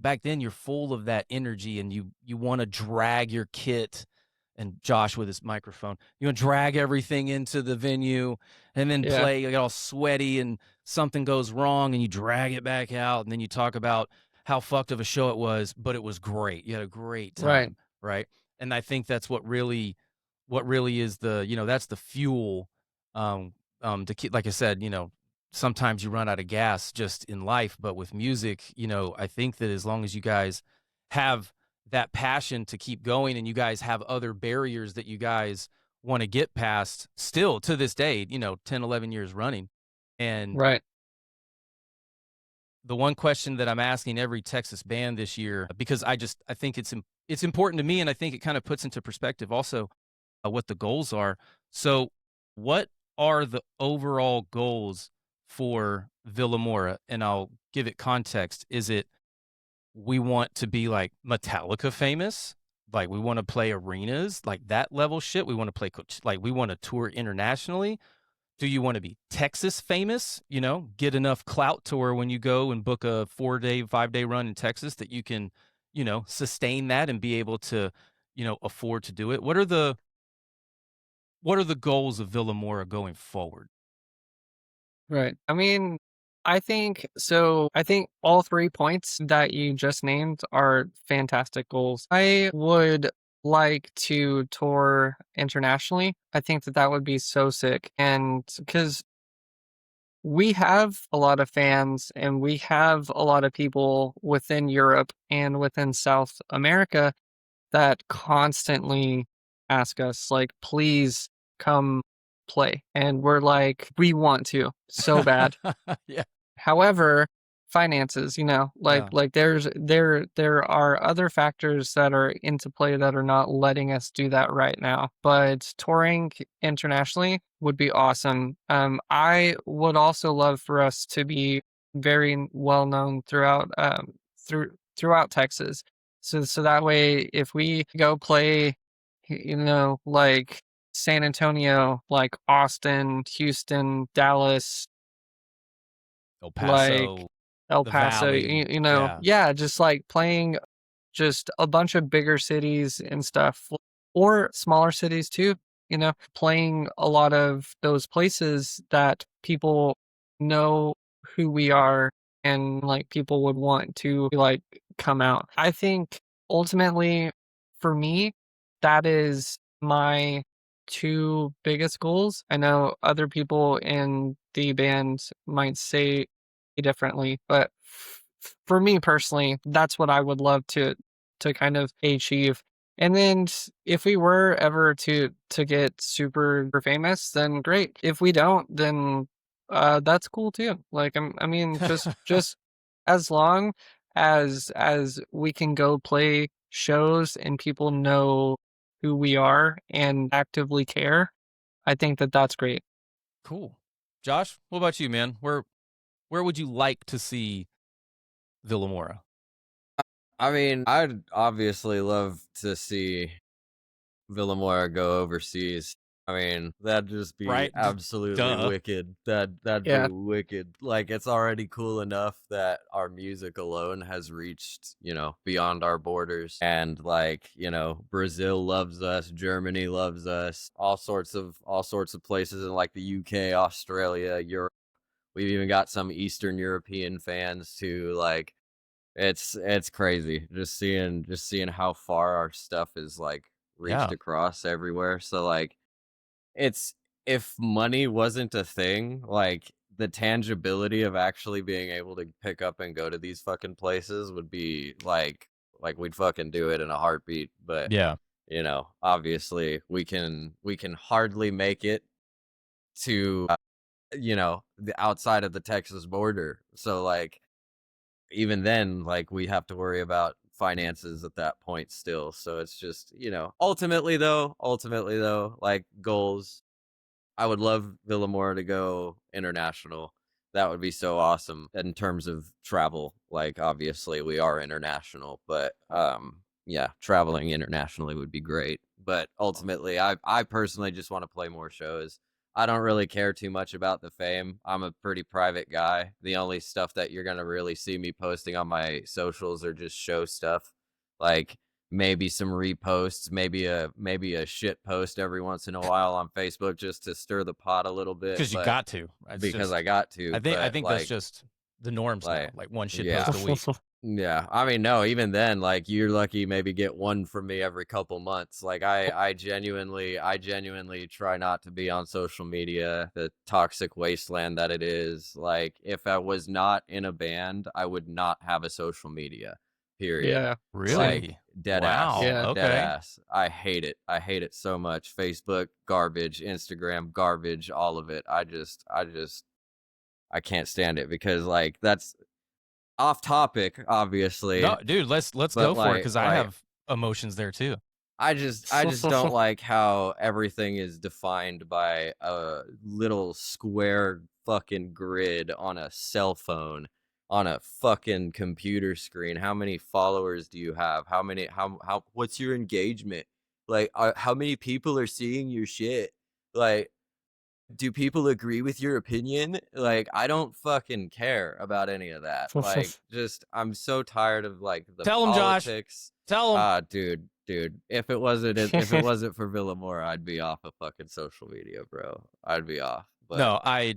back then you're full of that energy, and you want to drag your kit, and Josh with his microphone, you want to drag everything into the venue and then Yeah. play, you get all sweaty, and something goes wrong and you drag it back out, and then you talk about how fucked of a show it was, but it was great. You had a great Right. time, right? And I think that's what really is that's the fuel, to keep, like I said, sometimes you run out of gas just in life, but with music, I think that as long as you guys have that passion to keep going, and you guys have other barriers that you guys want to get past still to this day, 10, 11 years running. And Right. the one question that I'm asking every Texas band this year, because I think it's important to me, and I think it kind of puts into perspective also what the goals are. So, what are the overall goals for Vilamoura? And I'll give it context. Is it we want to be like Metallica famous? Like we want to play arenas, like that level shit. We want to play like we want to tour internationally. Do you want to be Texas famous? You know, get enough clout to where when you go and book a 4-day, 5-day run in Texas that you can, you know, sustain that and be able to, you know, afford to do it. What are the goals of Villamoura going forward? Right. I mean, I think so. I think all 3 points that you just named are fantastic goals. I would like to tour internationally. I think that that would be so sick. And because we have a lot of fans and we have a lot of people within Europe and within South America that constantly ask us, like, please come play. And we're like, we want to so bad. Yeah. However, finances, you know, Yeah. like there are other factors that are into play that are not letting us do that right now. But touring internationally would be awesome. I would also love for us to be very well known throughout Texas. So that way if we go play, you know, like San Antonio, like Austin, Houston, Dallas, El like Paso, El the Paso, Valley. you know, Yeah. yeah, just like playing just a bunch of bigger cities and stuff, or smaller cities too, you know, playing a lot of those places that people know who we are and like people would want to like come out. I think ultimately for me, that is my 2 biggest goals. I know other people in the band might say differently, but for me personally, that's what I would love to kind of achieve. And then if we were ever to get super famous, then great. If we don't, then that's cool too. Like I mean, just as long as we can go play shows and people know who we are and actively care, I think that that's great. Cool. Josh, what about you, man? Where would you like to see Villamoura? I mean, I'd obviously love to see Villamoura go overseas. I mean, that'd just be Right? absolutely Duh. wicked. That'd be Yeah. wicked. Like it's already cool enough that our music alone has reached, you know, beyond our borders. And like, you know, Brazil loves us, Germany loves us, all sorts of places in like the UK, Australia, Europe. We've even got some Eastern European fans too. Like it's crazy just seeing how far our stuff is like reached Yeah. across everywhere. So like it's if money wasn't a thing, like the tangibility of actually being able to pick up and go to these fucking places would be like we'd fucking do it in a heartbeat. But Yeah. you know, obviously we can hardly make it to you know, the outside of the Texas border. So like even then, like we have to worry about finances at that point still. So it's just, you know, ultimately though, like goals, I would love Villamora to go international. That would be so awesome in terms of travel. Like obviously we are international, but yeah, traveling internationally would be great. But ultimately I personally just want to play more shows. I don't really care too much about the fame. I'm a pretty private guy. The only stuff that you're going to really see me posting on my socials are just show stuff. Like maybe some reposts, maybe a shit post every once in a while on Facebook just to stir the pot a little bit, Because you but got to. It's because I just got to, I but think that's just the norms now. like Like one shit yeah. post a week. Yeah, I mean, no, even then, like you're lucky maybe get one from me every couple months. Like I genuinely try not to be on social media, the toxic wasteland that it is. Like if I was not in a band, I would not have a social media. Period. Yeah. Same. Like Really? dead ass, Wow. Yeah. dead Okay. ass. I hate it. I hate it so much. Facebook garbage, Instagram garbage, all of it. I can't stand it because like that's off topic, No, obviously, dude, let's but go for it like because I like have emotions there too. I just don't like how everything is defined by a little square fucking grid on a cell phone, on a fucking computer screen. How many followers do you have? How what's your engagement? Like, how many people are seeing your shit? Like, do people agree with your opinion? Like, I don't fucking care about any of that. Like, just I'm so tired of like the Tell him, Josh. politics. Tell him. Dude, if it wasn't for Vilamoura, I'd be off of fucking social media, bro. I'd be off. But No, I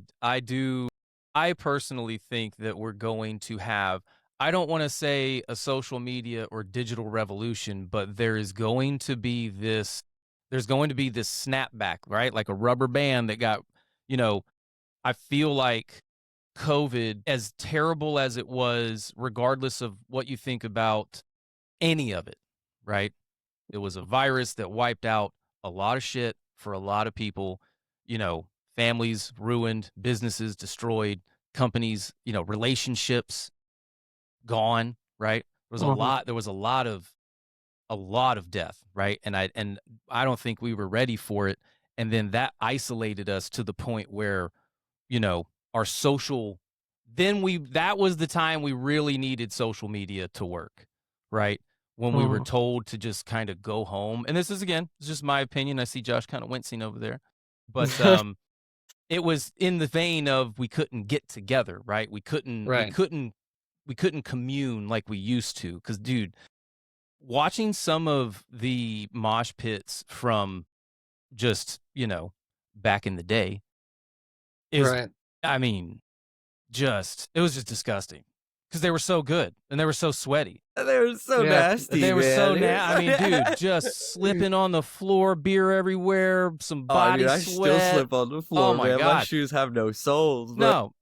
personally think that we're going to have, I don't want to say a social media or digital revolution, but there's going to be this snapback, right? Like a rubber band that got, you know, I feel like COVID, as terrible as it was, regardless of what you think about any of it, right? It was a virus that wiped out a lot of shit for a lot of people, families ruined, businesses destroyed, companies, relationships gone, right? There was a lot of death, right? And I don't think we were ready for it. And then that isolated us to the point where, our social, that was the time we really needed social media to work, right? When we were told to just kind of go home. And this is, again, it's just my opinion. I see Josh kind of wincing over there. But it was in the vein of we couldn't get together, right? We couldn't commune like we used to. Because, dude, watching some of the mosh pits from just, back in the day is, I mean, it was just disgusting because they were so good and they were so sweaty. they were so nasty. They were so nasty. I mean, dude, just slipping on the floor, beer everywhere, some body I sweat. still slip on the floor, oh my man. God. My shoes have no soles, bro. No.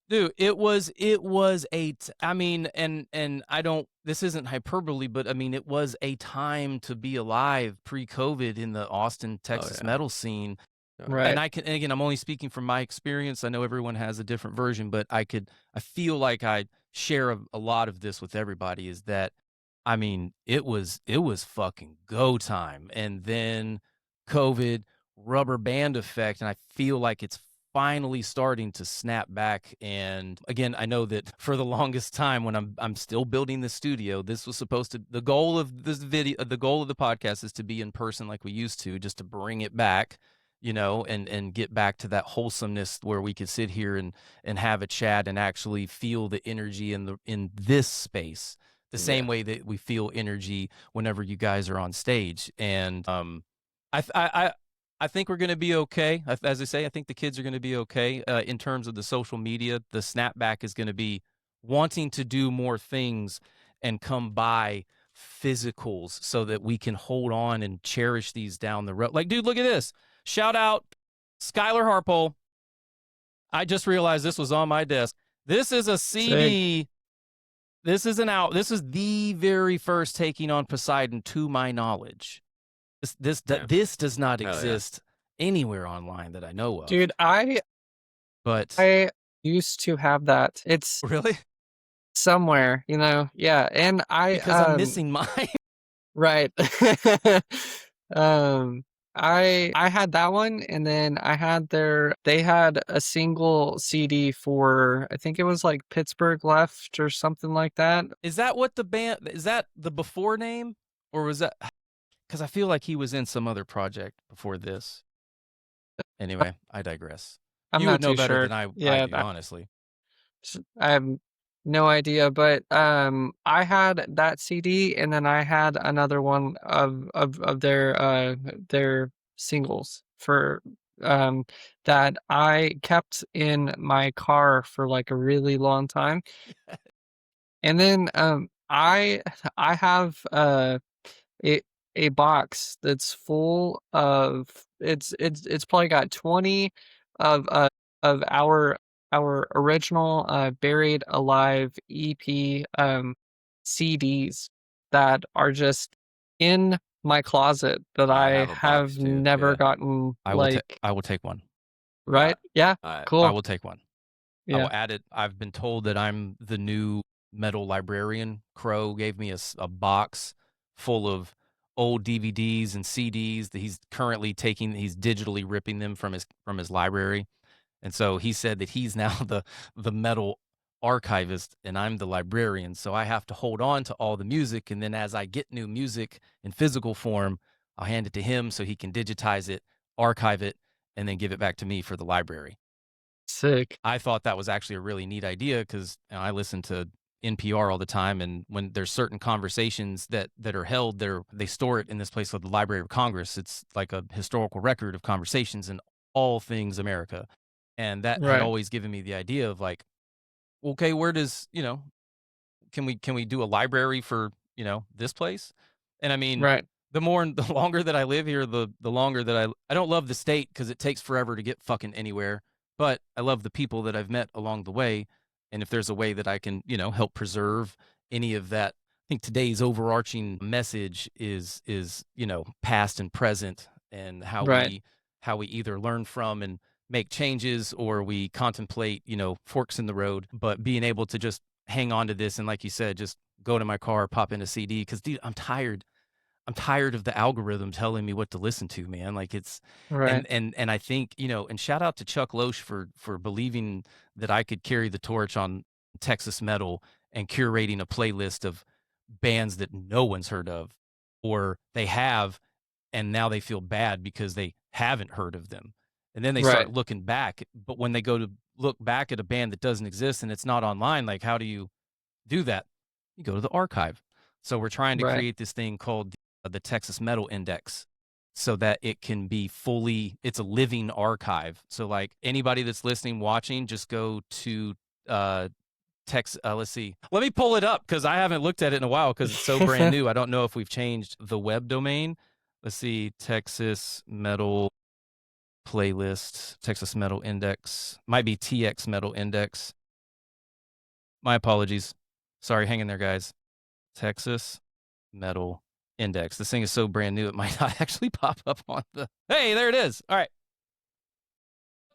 Dude, it was I mean, and I don't, this isn't hyperbole, but I mean, it was a time to be alive pre-COVID in the Austin, Texas metal scene. Right. And and again, I'm only speaking from my experience. I know everyone has a different version, but I feel like I share a lot of this with everybody, is that, I mean, it was fucking go time. And then COVID, rubber band effect. And I feel like it's finally starting to snap back. And again, I know that for the longest time, when I'm still building the studio, this was supposed to, the goal of the podcast is to be in person like we used to, just to bring it back, and get back to that wholesomeness where we could sit here and have a chat and actually feel the energy in this space, the same way that we feel energy whenever you guys are on stage. And I think we're going to be okay. As I say, I think the kids are going to be okay in terms of the social media. The snapback is going to be wanting to do more things and come by physicals so that we can hold on and cherish these down the road. Like, dude, look at this. Shout out Skylar Harpole. I just realized this was on my desk. This is a CD. This is This is the very first Taking on Poseidon, to my knowledge. This does not exist anywhere online that I know of. Dude, I used to have that. It's really somewhere, Yeah, and because I'm missing mine. Right. I had that one, and then I had they had a single CD for, I think it was like Pittsburgh Left or something like that. Is that what is that the before name, or was that, because I feel like he was in some other project before this. Anyway, I digress. I'm you not would know too better sure. than I do, honestly. I have no idea, but I had that CD, and then I had another one of their singles for that I kept in my car for like a really long time. And then I have a box that's full of, it's probably got 20 of our original Buried Alive EP CDs that are just in my closet that I have never gotten. I will take one. Right? Yeah. Cool. I will take one. Yeah. I will add it. I've been told that I'm the new metal librarian. Crow gave me a box full of old DVDs and CDs that he's digitally ripping them from his library. And so he said that he's now the metal archivist and I'm the librarian. So I have to hold on to all the music. And then as I get new music in physical form, I'll hand it to him so he can digitize it, archive it, and then give it back to me for the library. Sick. I thought that was actually a really neat idea because I listen to NPR all the time, and when there's certain conversations that are held there, they store it in this place called the Library of Congress. It's like a historical record of conversations in all things America. And that had Right. always given me the idea of like, okay, where does, can we do a library for, this place? And I mean, Right. the longer that I live here, the longer that I don't love the state because it takes forever to get fucking anywhere, but I love the people that I've met along the way. And if there's a way that I can, help preserve any of that, I think today's overarching message is, past and present, and Right. how we either learn from and make changes, or we contemplate, forks in the road, but being able to just hang on to this. And like you said, just go to my car, pop in a CD. Cause dude, I'm tired of the algorithm telling me what to listen to, man. Like it's, Right. and I think, and shout out to Chuck Loesch for believing that I could carry the torch on Texas metal and curating a playlist of bands that no one's heard of, or they have, and now they feel bad because they haven't heard of them. And then they Right. start looking back. But when they go to look back at a band that doesn't exist and it's not online, like how do you do that? You go to the archive. So we're trying to Right. create this thing called the Texas Metal Index so that it can be it's a living archive. So like anybody that's listening, watching, just go to let's see. Let me pull it up because I haven't looked at it in a while because it's so brand new. I don't know if we've changed the web domain. Let's see, Texas Metal playlist, Texas Metal Index. Might be TX Metal Index. My apologies. Sorry, hang in there, guys. Texas Metal Index. This thing is so brand new, it might not actually pop up on the. Hey, there it is. All right.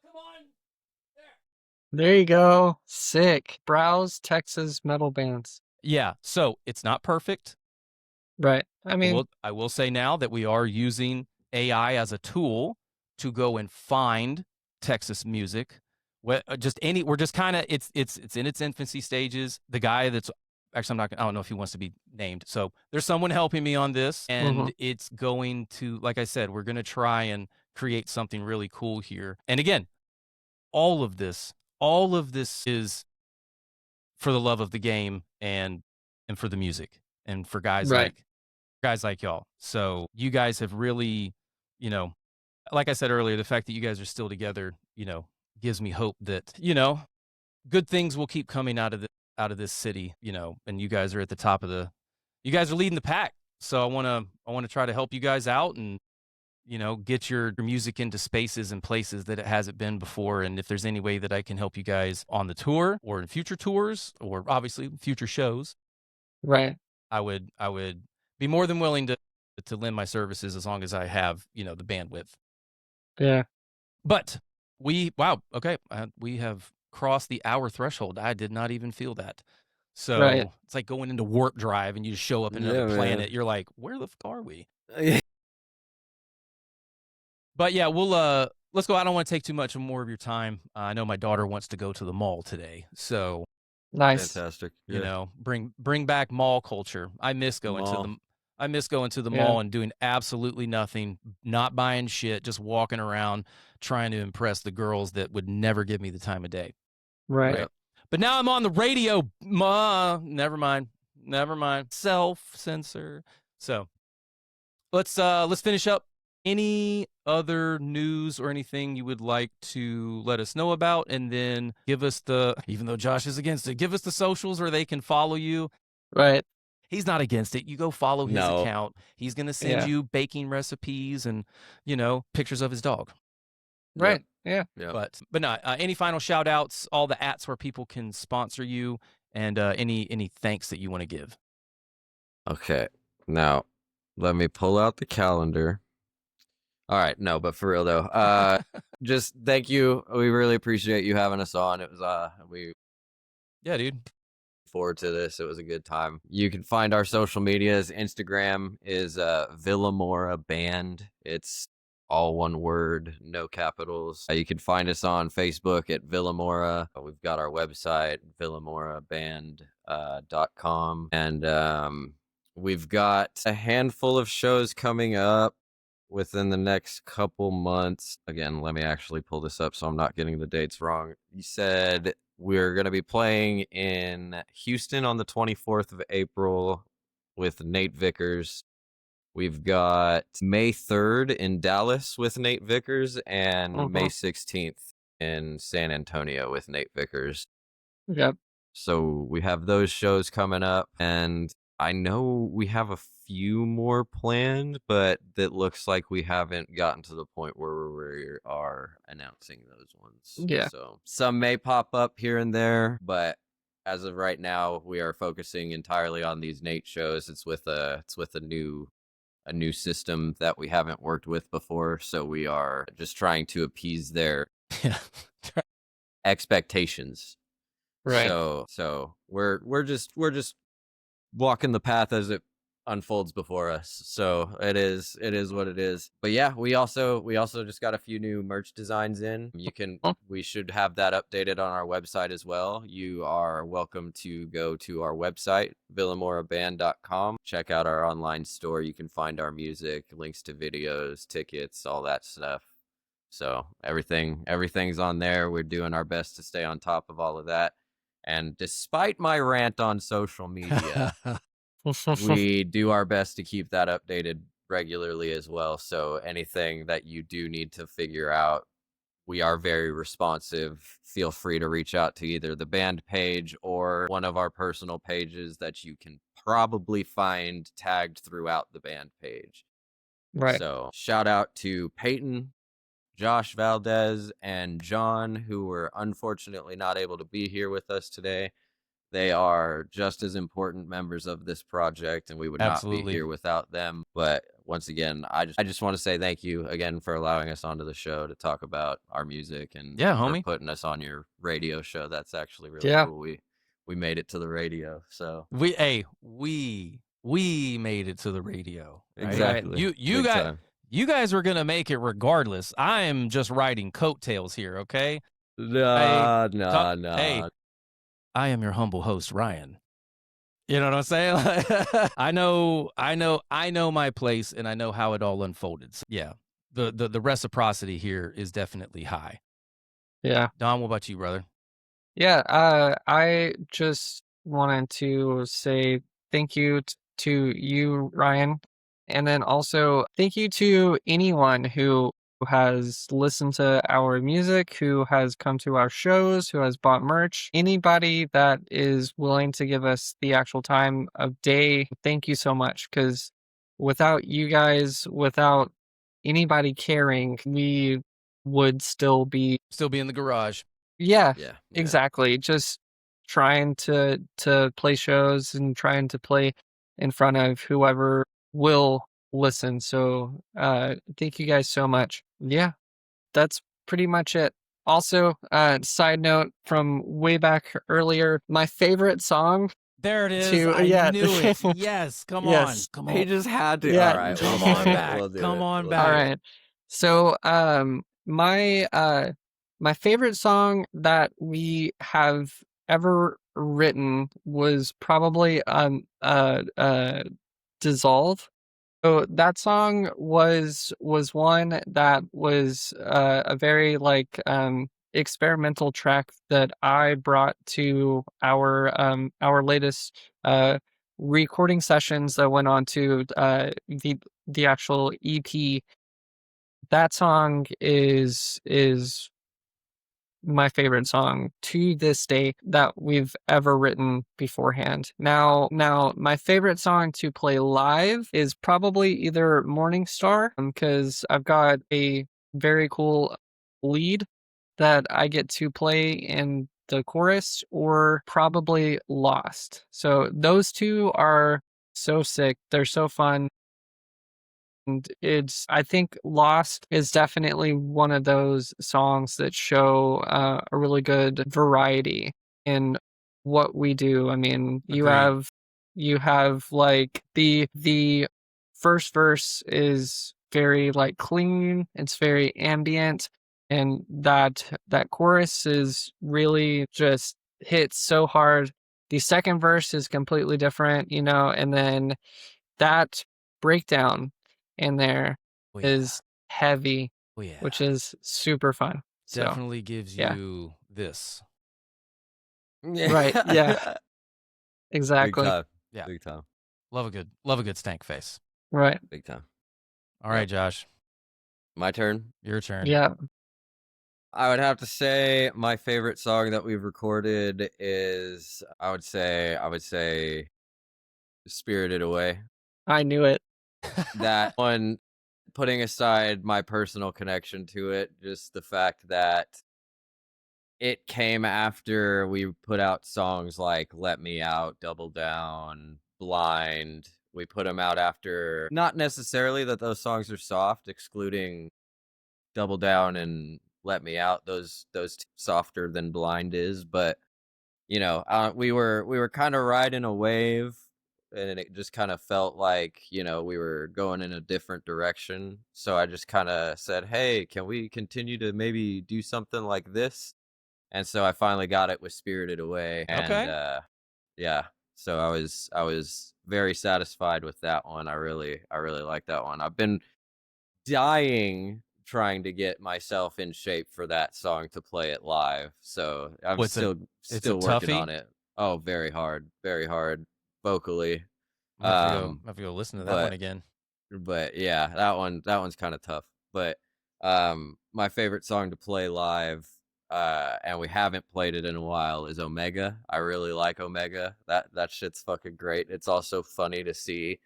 Come on. There you go. Sick. Browse Texas metal bands. Yeah. So it's not perfect. Right. I mean, I will say now that we are using AI as a tool to go and find Texas music. We're just kind of it's in its infancy stages. The guy that's actually I don't know if he wants to be named. So there's someone helping me on this, and it's going to, like I said, we're going to try and create something really cool here. And again, all of this is for the love of the game and for the music and for guys like y'all. So you guys have really, like I said earlier, the fact that you guys are still together, gives me hope that, good things will keep coming out of this city, and you guys are at the top of you guys are leading the pack. So I want to try to help you guys out and, get your music into spaces and places that it hasn't been before. And if there's any way that I can help you guys on the tour or in future tours or obviously future shows, right. I would be more than willing to lend my services as long as I have, the bandwidth. Yeah. But we have crossed the hour threshold. I did not even feel that. So it's like going into warp drive and you just show up in another planet. Man. You're like, where the fuck are we? But yeah, we'll let's go. I don't want to take too much more of your time. I know my daughter wants to go to the mall today, so nice. Fantastic. Bring back mall culture. I miss going to the mall and doing absolutely nothing, not buying shit, just walking around trying to impress the girls that would never give me the time of day. Right. Yep. But now I'm on the radio. Never mind. Self-censor. So let's finish up. Any other news or anything you would like to let us know about? And then give us even though Josh is against it, give us the socials where they can follow you. Right. He's not against it. You go follow his account. He's going to send you baking recipes and, pictures of his dog. Right. Yeah. But no, any final shout outs, all the ats where people can sponsor you, and any thanks that you want to give. Okay. Now, let me pull out the calendar. All right. No, but for real though, just thank you. We really appreciate you having us on. It was, yeah, dude. forward to this. It was a good time. You can find our social medias. Instagram is Vilamoura Band. It's all one word, no capitals. You can find us on Facebook at Vilamoura. We've got our website, vilamouraband.com. And we've got a handful of shows coming up within the next couple months. Again, let me actually pull this up so I'm not getting the dates wrong. You said we're going to be playing in Houston on the 24th of April with Nate Vickers. We've got May 3rd in Dallas with Nate Vickers and May 16th in San Antonio with Nate Vickers. Yep. So we have those shows coming up, and I know we have a few more planned, but it looks like we haven't gotten to the point where we are announcing those ones. Yeah. So some may pop up here and there, but as of right now, we are focusing entirely on these Nate shows. It's with a new system that we haven't worked with before, so we are just trying to appease their expectations. Right. So we're just walking the path as it unfolds before us. So it is what it is. But yeah, we also just got a few new merch designs in. We should have that updated on our website as well. You are welcome to go to our website, vilamouraband.com. Check out our online store. You can find our music, links to videos, tickets, all that stuff. So everything's on there. We're doing our best to stay on top of all of that. And despite my rant on social media, we do our best to keep that updated regularly as well. So anything that you do need to figure out, we are very responsive. Feel free to reach out to either the band page or one of our personal pages that you can probably find tagged throughout the band page. Right. So shout out to Peyton, Josh Valdez, and John, who were unfortunately not able to be here with us today. They are just as important members of this project, and we would not be here without them. But once again, I just want to say thank you again for allowing us onto the show to talk about our music and for putting us on your radio show. That's actually really cool. We made it to the radio. So we made it to the radio. Right? Exactly. You guys were gonna make it regardless. I am just riding coattails here, okay? Nah. Hey, I am your humble host, Ryan. You know what I'm saying? I know my place, and I know how it all unfolded. So, yeah, the reciprocity here is definitely high. Yeah. Don, what about you, brother? Yeah. I just wanted to say thank you to you, Ryan, and then also thank you to anyone who has listened to our music, who has come to our shows, who has bought merch, anybody that is willing to give us the actual time of day. Thank you so much, because without you guys, without anybody caring, we would still be in the garage. Yeah, exactly. Just trying to play shows and trying to play in front of whoever will listen. So thank you guys so much. Yeah, that's pretty much it. Also, side note from way back earlier, my favorite song. There it is. I knew it. Yes, come on. He just had to. Yeah. All right, come on back. Come on back. All right. So my favorite song that we have ever written was probably Dissolve. So that song was one that was a very experimental track that I brought to our latest recording sessions that went on to the actual EP. That song is my favorite song to this day that we've ever written beforehand. Now, my favorite song to play live is probably either Morning Star, because I've got a very cool lead that I get to play in the chorus, or probably Lost. So those two are so sick. They're so fun. And I think Lost is definitely one of those songs that show a really good variety in what we do. I mean, Agreed. you have like the first verse is very like clean, it's very ambient, and that chorus is really just hits so hard. The second verse is completely different, you know, and then that breakdown in there Oh yeah. is heavy, Oh yeah. which is super fun. So, Definitely gives yeah. you this. Right. Yeah, Big exactly. time. Yeah. Big time. Love a good stank face. Right. Big time. All right, Yep. Josh, My turn. your turn. Yeah. I would have to say my favorite song that we've recorded is I would say Spirited Away. I knew it. That one, putting aside my personal connection to it, just the fact that it came after we put out songs like Let Me Out, Double Down, Blind. We put them out after, not necessarily that those songs are soft, excluding Double Down and Let Me Out. Those softer than Blind is, but you know, we were kind of riding a wave, and it just kind of felt like, you know, we were going in a different direction. So I just kind of said, "Hey, can we continue to maybe do something like this?" And so I finally got it with Spirited Away, and Okay. yeah. So I was very satisfied with that one. I really like that one. I've been dying trying to get myself in shape for that song to play it live. So I'm What's a it's a still working toughie? on it. Oh, very hard vocally. I'm have to go listen to that one But again. yeah, that one's kind of tough. But my favorite song to play live, and we haven't played it in a while, is Omega. I really like Omega. That shit's fucking great. It's also funny to see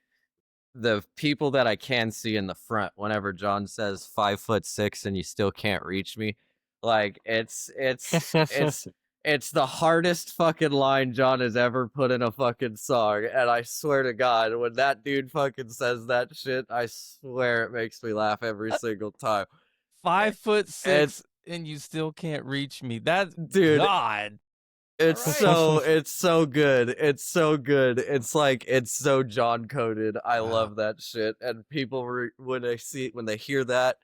the people that I can see in the front whenever John says 5'6" and you still can't reach me. Like it's the hardest fucking line John has ever put in a fucking song. And I swear to God, when that dude fucking says that shit, I swear it makes me laugh every single time. 5'6" It's and you still can't reach me. That's dude, God. All it's right. so good. It's so good. It's like it's so John coded. I Wow. love that shit. And people when they hear that,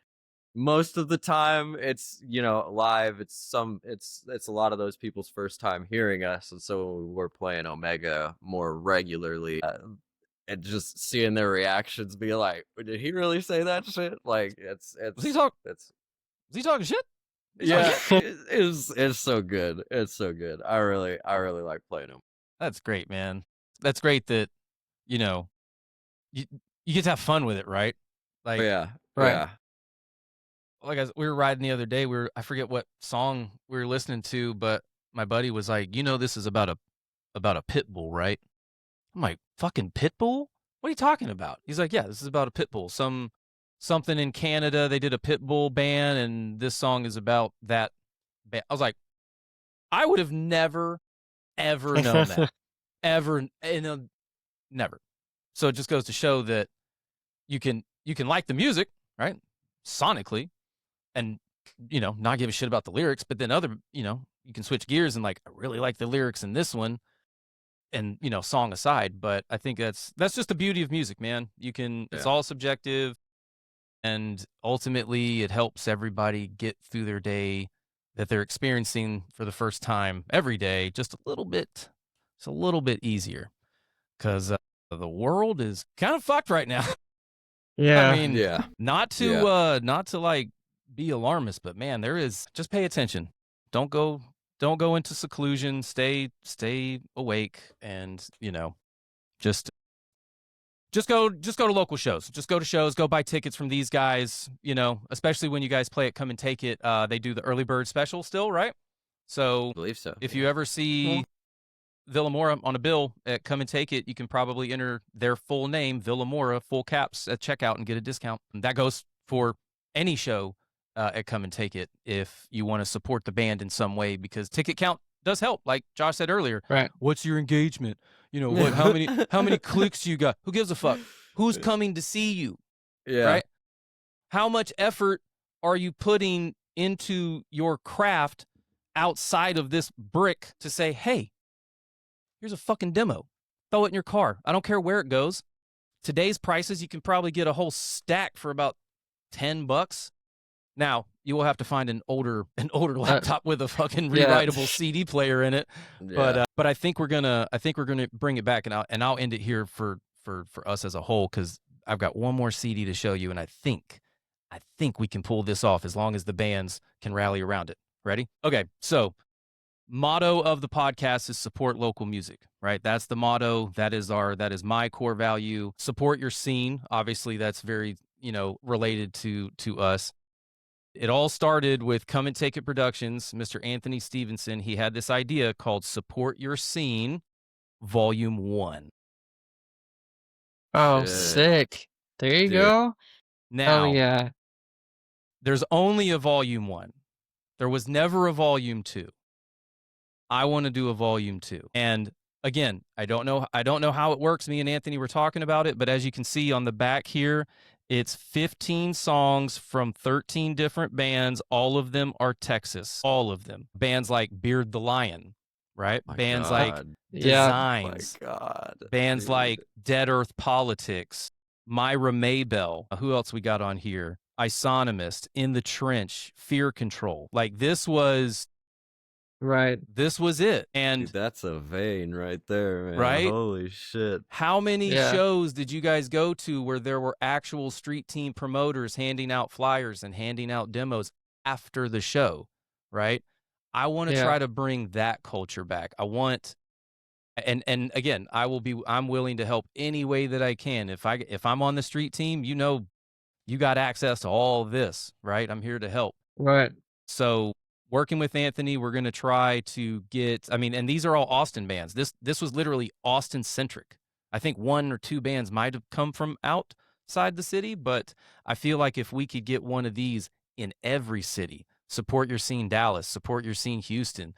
most of the time it's, you know, live. It's a lot of those people's first time hearing us, and so we're playing Omega more regularly. And just seeing their reactions, be like, "Did he really say that shit?" Like Was he talk it's was he talking shit? He's talking yeah, shit? it's so good. It's so good. I really like playing them. That's great, man. That's great that, you know, you you get to have fun with it, right? Like Yeah, Right. yeah. we were riding the other day, I forget what song we were listening to, but my buddy was like, "You know this is about a pit bull, right?" I'm like, "Fucking pit bull? What are you talking about?" He's like, "Yeah, this is about a pit bull. Something in Canada, they did a pit bull ban and this song is about that ban." I was like, "I would have never ever known that. Ever never." So it just goes to show that you can like the music, right? Sonically, and not give a shit about the lyrics, but then you can switch gears and like, I really like the lyrics in this one, and song aside. But I think that's just the beauty of music, man. It's Yeah. all subjective, and ultimately it helps everybody get through their day that they're experiencing for the first time every day just a little bit easier, because the world is kind of fucked right now. I Yeah. mean, Yeah. not to like be alarmist, but man, there is, just pay attention. Don't go don't go into seclusion. Stay awake, and just just go to local shows. Just go to shows, go buy tickets from these guys, especially when you guys play at Come and Take It. They do the early bird special still, right? So I believe so. if Yeah. you ever see Vilamoura on a bill at Come and Take It, you can probably enter their full name, Vilamoura, full caps at checkout, and get a discount. And that goes for any show at Come and Take It if you want to support the band in some way, because ticket count does help. Like Josh said earlier, Right. what's your engagement? What? How many clicks you got? Who gives a fuck? Who's coming to see you? Yeah. Right? How much effort are you putting into your craft outside of this brick to say, hey, Here's a fucking demo. Throw it in your car. I don't care where it goes. Today's prices, you can probably get a whole stack for about $10. Now, you will have to find an older laptop with a fucking rewritable CD player in it. Yeah. But I think we're gonna bring it back, and I'll end it here for us as a whole, because I've got one more CD to show you, and I think we can pull this off as long as the bands can rally around it. Ready? Okay, so motto of the podcast is support local music, right? That's the motto. That is my core value. Support your scene. Obviously, that's very, related to us. It all started with Come and Take It Productions. Mr. Anthony Stevenson, he had this idea called Support Your Scene, Volume 1. Oh, Shit. sick. There you Dude. go. Now, Oh, yeah. there's only a Volume 1. There was never a Volume 2. I want to do a Volume 2. And again, I don't know how it works. Me and Anthony were talking about it, but as you can see on the back here, it's 15 songs from 13 different bands. All of them are Texas. All of them. Bands like Beard the Lion, right? Bands like Designs. My God. Bands Dude. like Dead Earth Politics, Myra Maybell. Who else we got on here? Isonomist, In the Trench, Fear Control. Like this was it. And dude, that's a vein right there, man. Right? Holy shit. How many shows did you guys go to where there were actual street team promoters handing out flyers and handing out demos after the show, right? I want to try to bring that culture back. I want, and again, I'm willing to help any way that I can. If I'm on the street team, you got access to all of this, right? I'm here to help. Right. So working with Anthony, we're going to try to get, and these are all Austin bands. This was literally Austin centric. I think 1 or 2 bands might have come from outside the city, but I feel like if we could get one of these in every city, support your scene Dallas, support your scene Houston,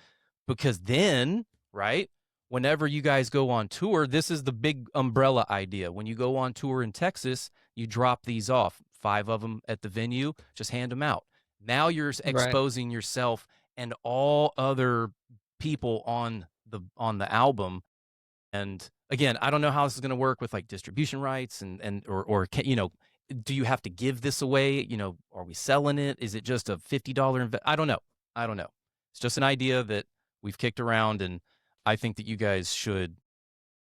because then, right, whenever you guys go on tour, this is the big umbrella idea. When you go on tour in Texas, you drop these off, 5 of them at the venue, just hand them out. Now you're exposing yourself and all other people on the album. And again, I don't know how this is going to work with like distribution rights or do you have to give this away? Are we selling it? Is it just a $50 I don't know. It's just an idea that we've kicked around, and I think that you guys should.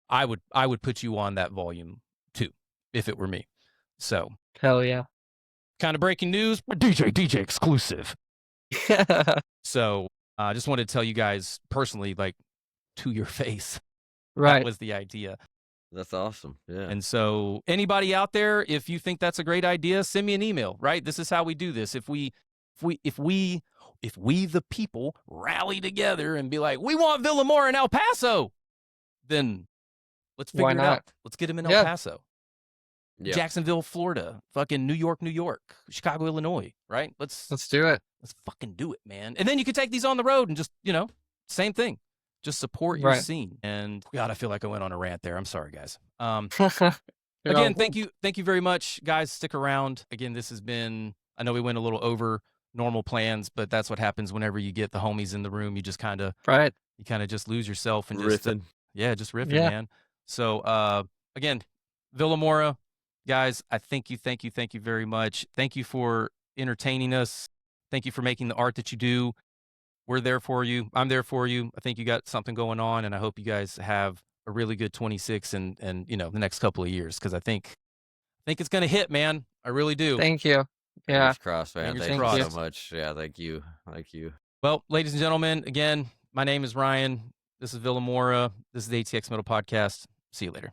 I would put you on that Volume 2 if it were me. So hell yeah. Kind of breaking news, DJ exclusive. So I just wanted to tell you guys personally, like, to your face. That was the idea. That's awesome. Yeah. And so anybody out there, if you think that's a great idea, send me an email, right? This is how we do this. If we the people rally together and be like, we want Vilamoura in El Paso, then let's figure it out. Let's get him in El Paso. Yep. Jacksonville, Florida, fucking New York, Chicago, Illinois, right? Let's do it. Let's fucking do it, man. And then you can take these on the road and just, same thing. Just support your scene. And God, I feel like I went on a rant there. I'm sorry, guys. Again, thank you very much, guys. Stick around. Again, this has been, I know we went a little over normal plans, but that's what happens whenever you get the homies in the room. You just kind of just lose yourself and just riffing, man. So again, Vilamoura, guys, I thank you very much. Thank you for entertaining us. Thank you for making the art that you do. We're there for you. I'm there for you. I think you got something going on, and I hope you guys have a really good 26 and the next couple of years, because I think it's gonna hit, man. I really do. Thank you. Yeah. Fingers crossed, man. Thank you so much. Yeah, thank you. Well, ladies and gentlemen, again, my name is Ryan. This is Vilamoura. This is the ATX Metal Podcast. See you later.